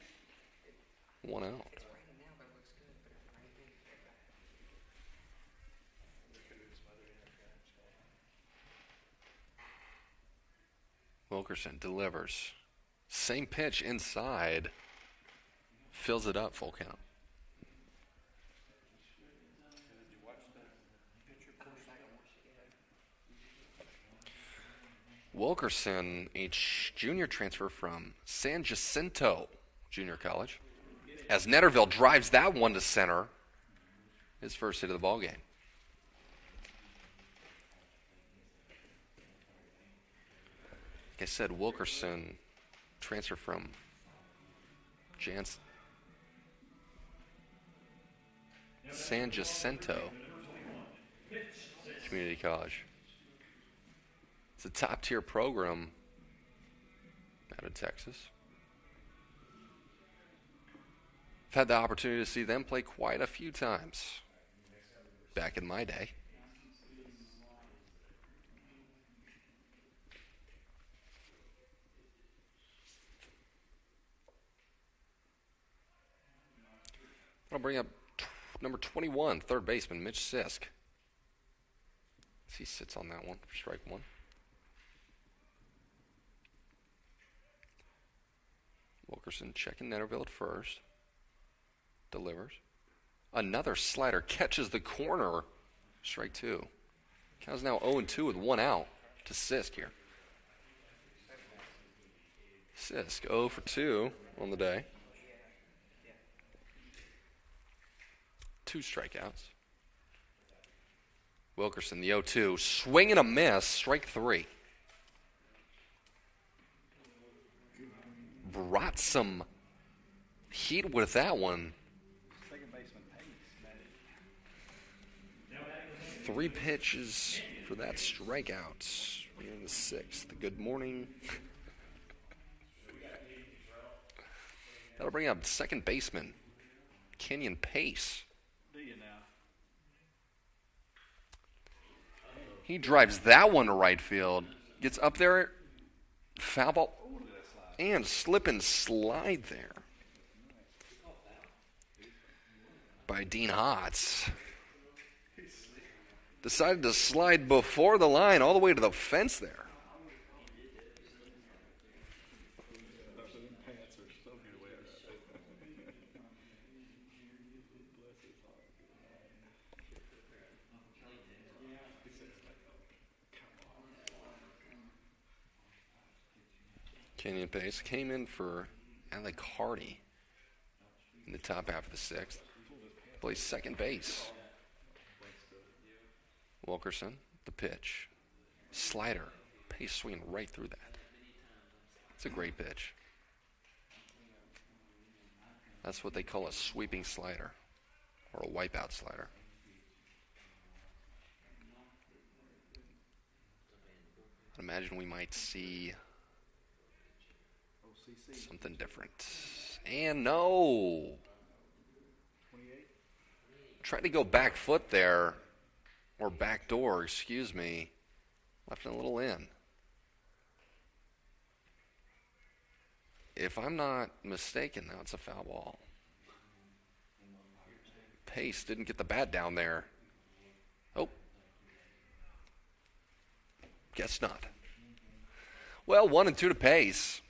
1 out. Wilkerson delivers. Same pitch inside. Fills it up, full count. Wilkerson, a junior transfer from San Jacinto Junior College. As Netterville drives that one to center, his first hit of the ball game. Like I said, Wilkerson, transfer from San Jacinto Community College. It's a top-tier program out of Texas. I've had the opportunity to see them play quite a few times back in my day. I'll bring up number 21, third baseman, Mitch Sisk. He sits on that one for strike 1. Wilkerson checking Netterville at first. Delivers. Another slider catches the corner. Strike 2. Count's now 0-2 with 1 out to Sisk here. Sisk 0 for 2 on the day. 2 strikeouts. Wilkerson, the 0-2. Swing and a miss. Strike 3. Brought some heat with that one. Second baseman Pace. 3 pitches for that strikeout. We're in the 6th. Good morning. That'll bring up second baseman Kenyon Pace. Do you now? He drives that one to right field. Gets up there, foul ball, and slip and slide there by Dean Hotz. Decided to slide before the line all the way to the fence there. Kenyon Pace came in for Alec Hardy in the top half of the 6th. Plays second base. Wilkerson, the pitch. Slider. Pace swinging right through that. It's a great pitch. That's what they call a sweeping slider or a wipeout slider. I imagine we might see something different. And no. Tried to go back foot there. Or back door, excuse me. Left it a little in. If I'm not mistaken, now it's a foul ball. Pace didn't get the bat down there. Oh. Guess not. Well, 1-2 to Pace.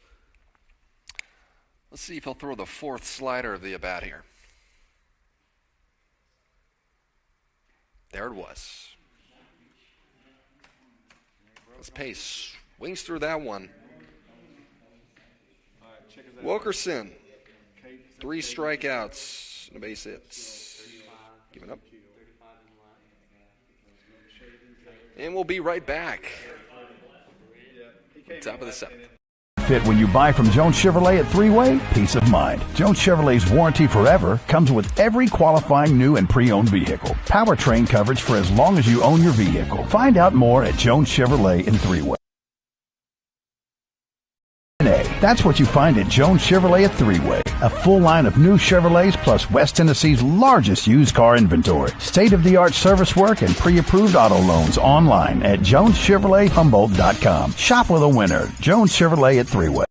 Let's see if he'll throw the 4th slider of the at-bat here. There it was. This Pace swings through that one. Wilkerson, 3 strikeouts and a base hits. Giving up. And we'll be right back. Top of the 7th. Fit when you buy from Jones Chevrolet at Three-Way, peace of mind. Jones Chevrolet's warranty forever comes with every qualifying new and pre-owned vehicle. Powertrain coverage for as long as you own your vehicle. Find out more at Jones Chevrolet in Three-Way. That's what you find at Jones Chevrolet at Three-Way. A full line of new Chevrolets plus West Tennessee's largest used car inventory. State-of-the-art service work and pre-approved auto loans online at JonesChevroletHumboldt.com. Shop with a winner. Jones Chevrolet at Three-Way.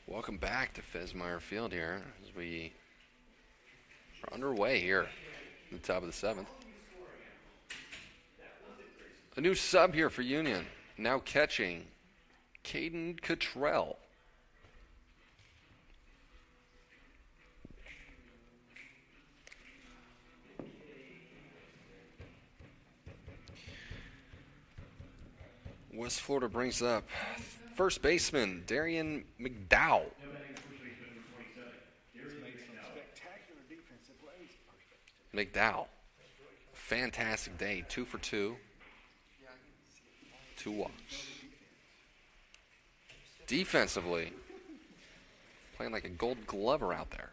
Welcome back to Fesmeyer Field here as we are underway here at the top of the 7th. A new sub here for Union. Now catching Caden Cottrell. West Florida brings up first baseman Darian McDowell. McDowell, fantastic day, 2 for 2, 2 walks. Defensively, playing like a gold glover out there.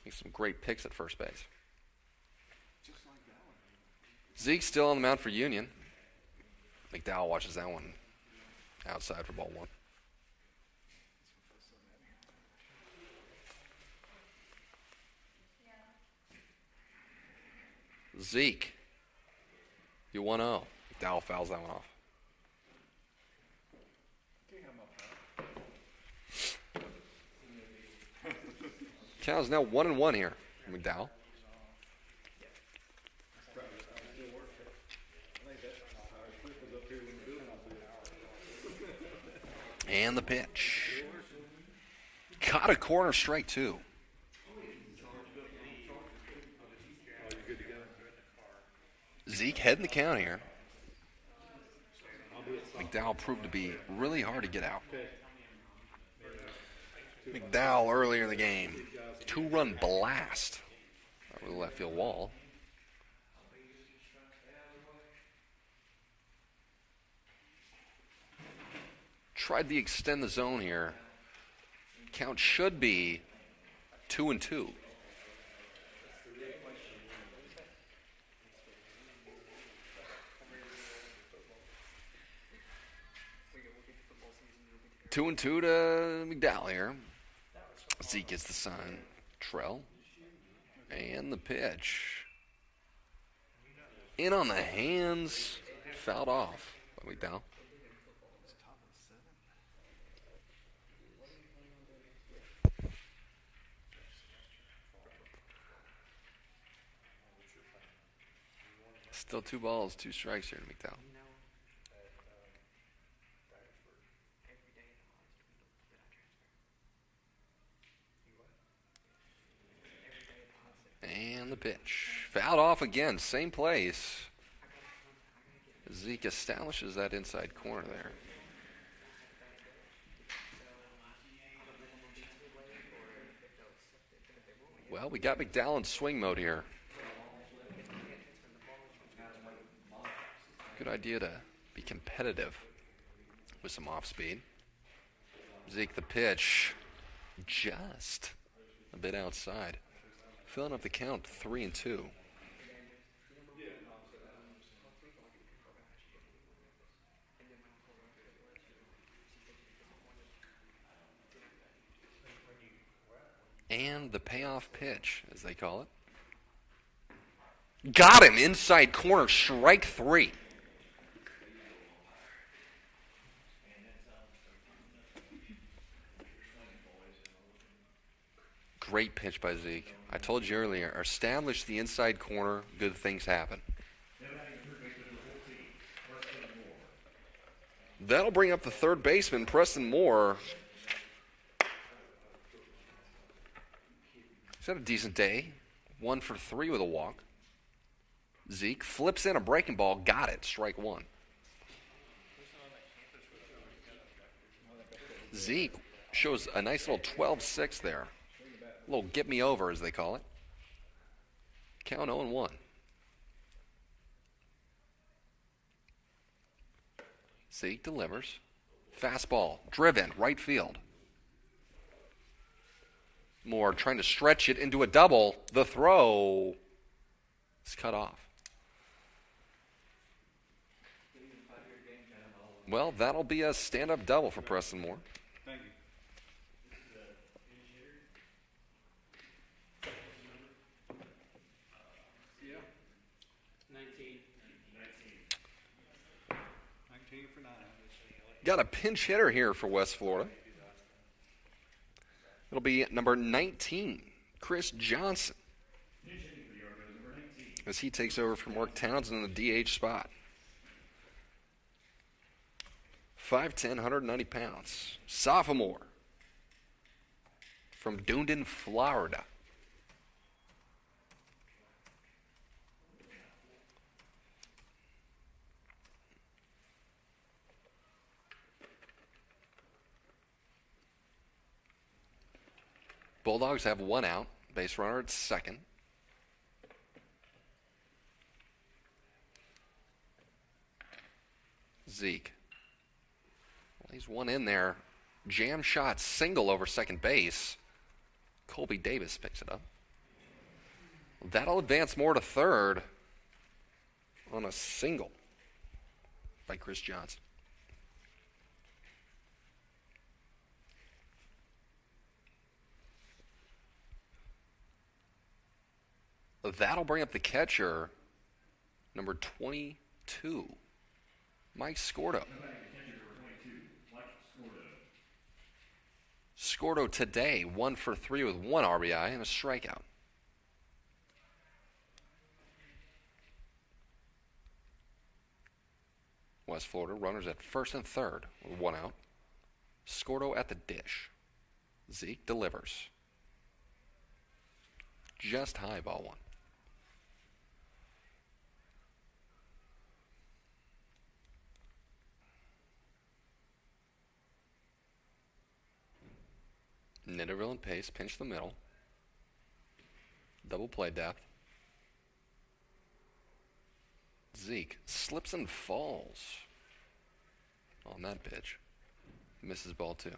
Makes some great picks at first base. Zeke's still on the mound for Union. McDowell watches that one outside for ball 1. Zeke, you 1-0. McDowell fouls that one off. Count is now 1-1 here. McDowell. And the pitch. Caught a corner, strike 2. Zeke heading the count here. McDowell proved to be really hard to get out. McDowell earlier in the game. 2-run blast over the left field wall. Tried to extend the zone here. Count should be 2-2. Two and two to McDowell here. Zeke gets the sign. Trell. And the pitch. In on the hands. Fouled off by McDowell. Still 2 balls, 2 strikes here to McDowell. And the pitch. Fouled off again, same place. Zeke establishes that inside corner there. Well, we got McDowell in swing mode here. Good idea to be competitive with some off speed. Zeke the pitch. Just a bit outside. Filling up the count, 3-2. And the payoff pitch, as they call it. Got him inside corner, strike 3. Great pitch by Zeke. I told you earlier, establish the inside corner, good things happen. That'll bring up the third baseman, Preston Moore. He's had a decent day. 1 for 3 with a walk. Zeke flips in a breaking ball, got it, strike 1. Zeke shows a nice little 12-6 there. A little get me over, as they call it. Count 0-1. Zeke delivers. Fastball, driven, right field. Moore trying to stretch it into a double. The throw is cut off. Well, that'll be a stand-up double for Preston Moore. Thank you. Yeah. 19 for 9. Got a pinch hitter here for West Florida. It'll be number 19, Chris Johnson, as he takes over from Mark Townsend in the DH spot. 5'10", 190 pounds. Sophomore from Dunedin, Florida. Bulldogs have 1 out. Base runner at second. Zeke. Well, he's 1 in there. Jam shot single over second base. Colby Davis picks it up. That'll advance Moore to third on a single by Chris Johnson. That'll bring up the catcher, number 22, Mike Scordo. Scordo today, 1 for 3 with 1 RBI and a strikeout. West Florida, runners at first and third with 1 out. Scordo at the dish. Zeke delivers. Just high, ball 1. Nitterville and Pace pinch the middle. Double play depth. Zeke slips and falls on that pitch. Misses ball 2.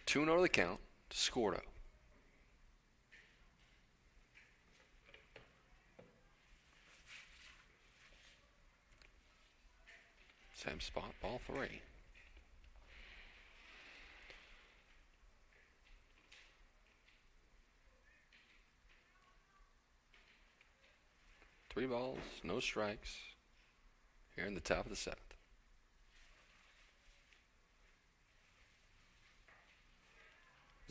2-0 the count to Scordo. Same spot, ball 3. Three balls, no strikes. Here in the top of the 7th.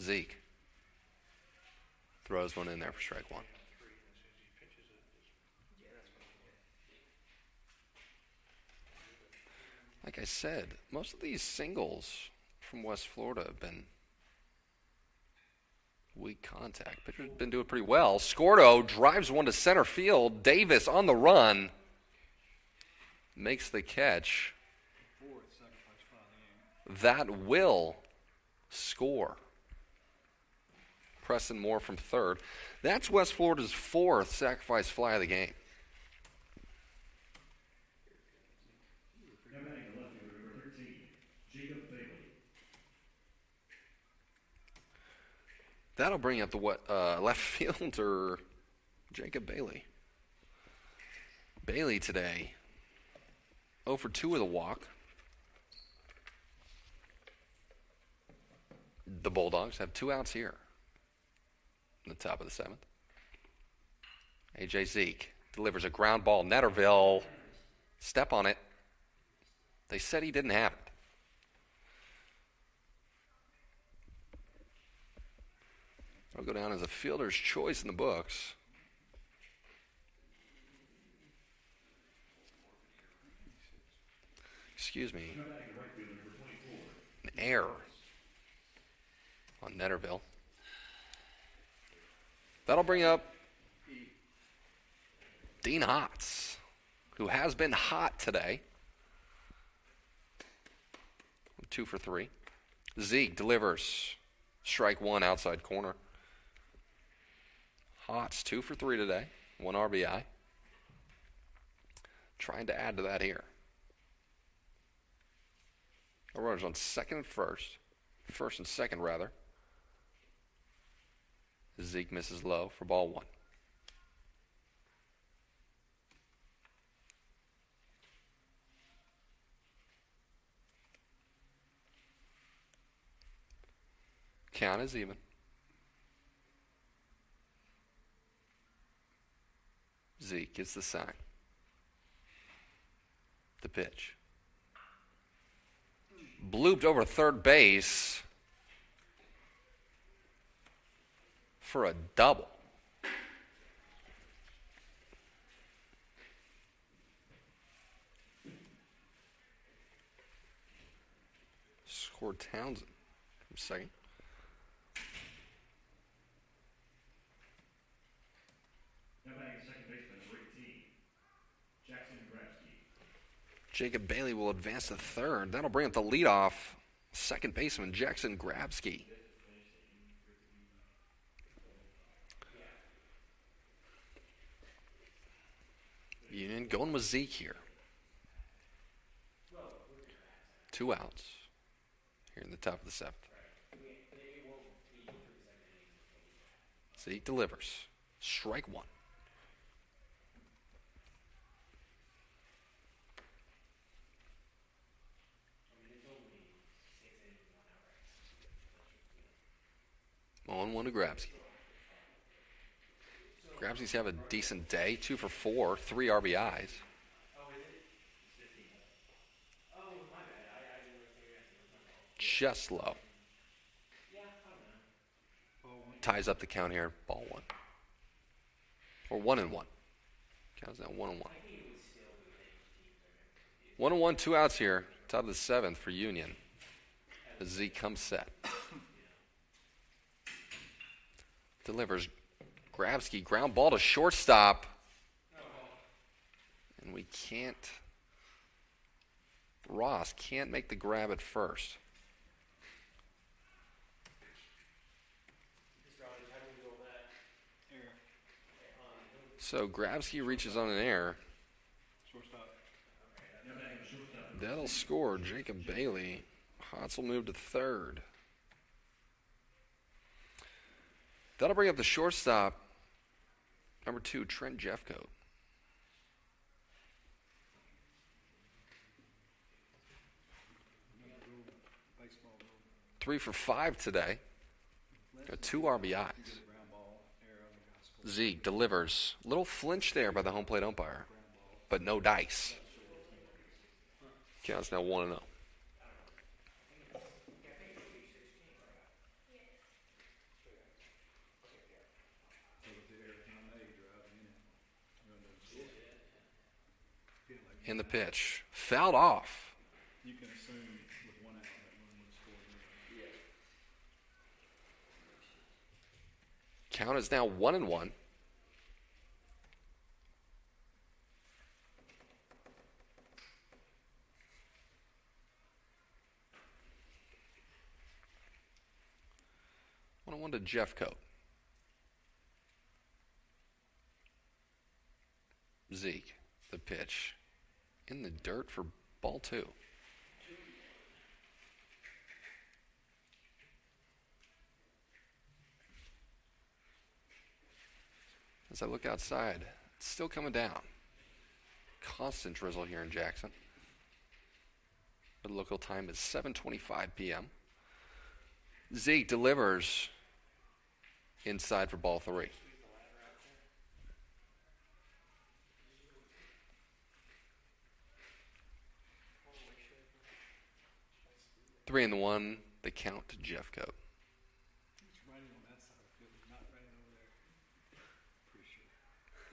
Zeke throws one in there for strike 1. Like I said, most of these singles from West Florida have been weak contact. Pitcher's been doing pretty well. Scordo drives one to center field. Davis on the run. Makes the catch. That will score. Preston Moore from third. That's West Florida's 4th sacrifice fly of the game. That'll bring up the left fielder, Jacob Bailey. Bailey today, 0 for 2 with a walk. The Bulldogs have 2 outs here in the top of the 7th. A.J. Zeke delivers a ground ball. Netterville, step on it. They said he didn't have it. It'll go down as a fielder's choice in the books. Excuse me. An error on Netterville. That'll bring up Dean Hotz, who has been hot today. 2 for 3. Zeke delivers. Strike 1 outside corner. Hotz 2 for 3 today. 1 RBI. Trying to add to that here. Runners on second and first. First and second, rather. Zeke misses low for ball 1. Count is even. Zeke gets the sign. The pitch. Blooped over third base for a double. Scored Townsend from second. Jacob Bailey will advance to third. That'll bring up the leadoff second baseman, Jackson Grabsky. Union going with Zeke here. 2 outs here in the top of the 7th. Zeke delivers. Strike 1. On 1 to Grabsky. Grabsky's have a decent day. 2 for 4, 3 RBIs. just low. Ties up the count here. Ball one. Or 1-1. Count's now 1-1. 1-1, 2 outs here. Top of the 7th for Union. As Zeke comes set. Delivers. Grabski, ground ball to shortstop. And we can't. Ross can't make the grab at first. So Grabski reaches on an error. That'll score Jacob Bailey. Hotz will move to third. That'll bring up the shortstop, number 2, Trent Jeffcoat. 3 for 5 today. Got 2 RBIs. Zeke delivers. Little flinch there by the home plate umpire, but no dice. Count's now 1-0. In the pitch. Fouled off. You can assume with 1 out that one would score. Count is now 1-1. One to Jeffcoat. Zeke, the pitch. In the dirt for ball 2. As I look outside, it's still coming down. Constant drizzle here in Jackson. The local time is 7:25 p.m. Zeke delivers inside for ball 3. Three and the 1, the count to Jeffcoat.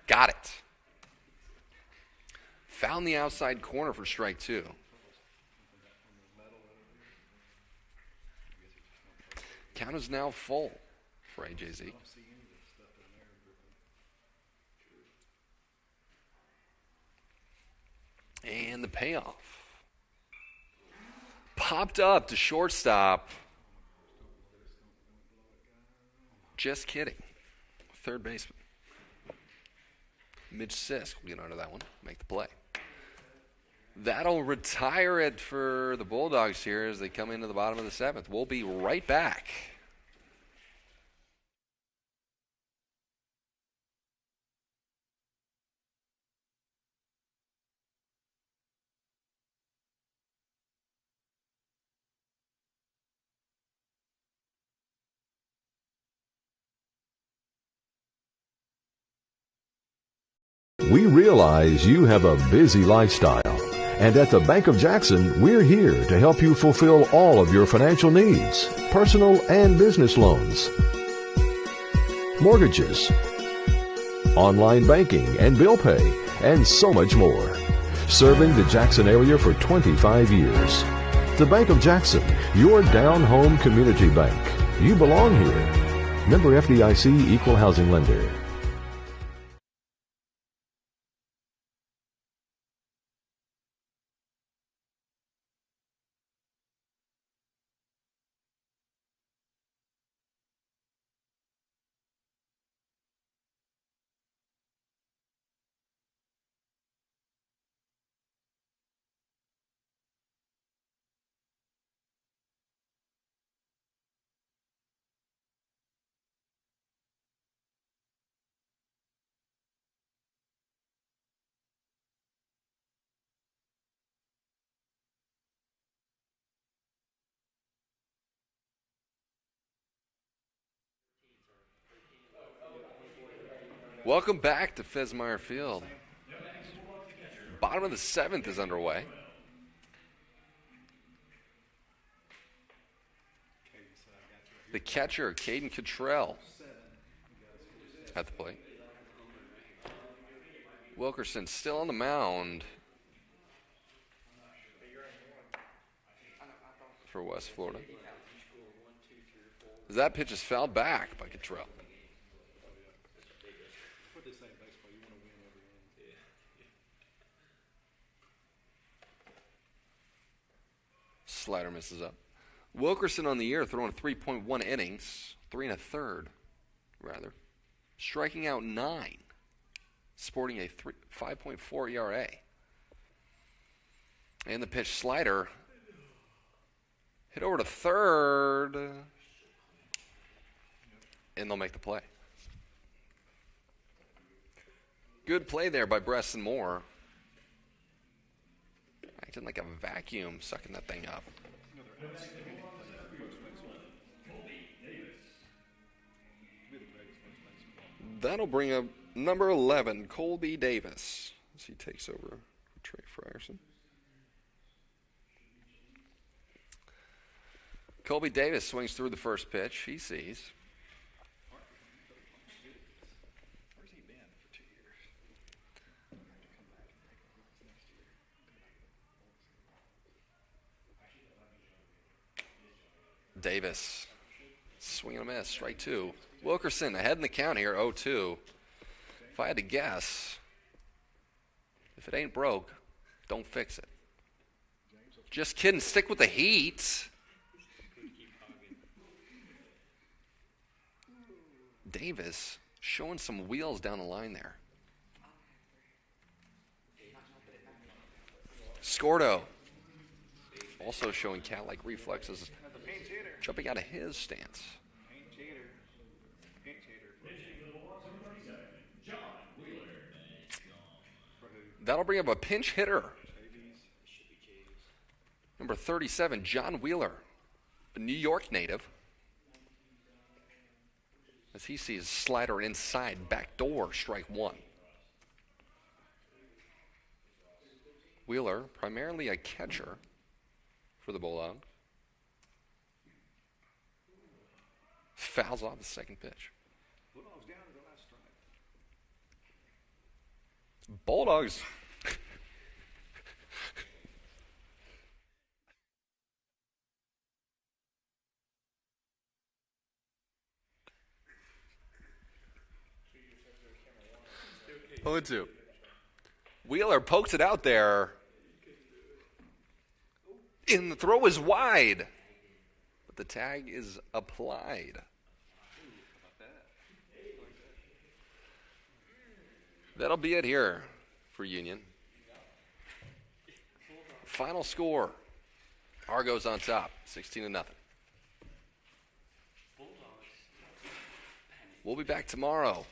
Got it. Found the outside corner for strike 2. Count is now full for AJZ. And the payoff. Popped up to shortstop. Just kidding. Third baseman. Mitch Sisk will get under that one, make the play. That'll retire it for the Bulldogs here as they come into the bottom of the 7th. We'll be right back. We realize you have a busy lifestyle, and at the Bank of Jackson, we're here to help you fulfill all of your financial needs, personal and business loans, mortgages, online banking and bill pay, and so much more. Serving the Jackson area for 25 years. The Bank of Jackson, your down-home community bank. You belong here. Member FDIC Equal Housing Lender. Welcome back to Fesmeyer Field. Bottom of the 7th is underway. The catcher, Caden Cottrell, at the plate. Wilkerson still on the mound for West Florida. As that pitch is fouled back by Cottrell. Slider misses up. Wilkerson on the year throwing 3.1 innings, 3 1/3, rather. Striking out 9, sporting a 5.4 ERA. And the pitch slider hit over to third, and they'll make the play. Good play there by Breston Moore. Acting like a vacuum, sucking that thing up. That'll bring up number 11, Colby Davis, as he takes over for Trey Frierson. Colby Davis swings through the first pitch. He sees. Where's he been for 2 years? Davis, swing and a miss, strike 2. Wilkerson ahead in the count here, 0-2. If I had to guess, if it ain't broke, don't fix it. Just kidding, stick with the heat. Davis showing some wheels down the line there. Scordo also showing cat-like reflexes, jumping out of his stance. That'll bring up a pinch hitter. Number 37, John Wheeler, a New York native. As he sees slider inside, back door, strike 1. Wheeler, primarily a catcher for the Bulldogs. Fouls off the second pitch. Bulldogs down to the last strike. Bulldogs. Oh, 2. Wheeler pokes it out there. And the throw is wide. But the tag is applied. That'll be it here for Union. Final score. Argos on top, 16-0. We'll be back tomorrow.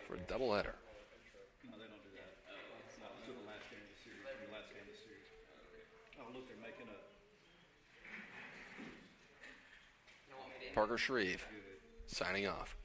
For a doubleheader. No, they don't do that. No, it's the last game of the series. The last game of the series. Oh, look, they're making a... Parker Shreve signing off.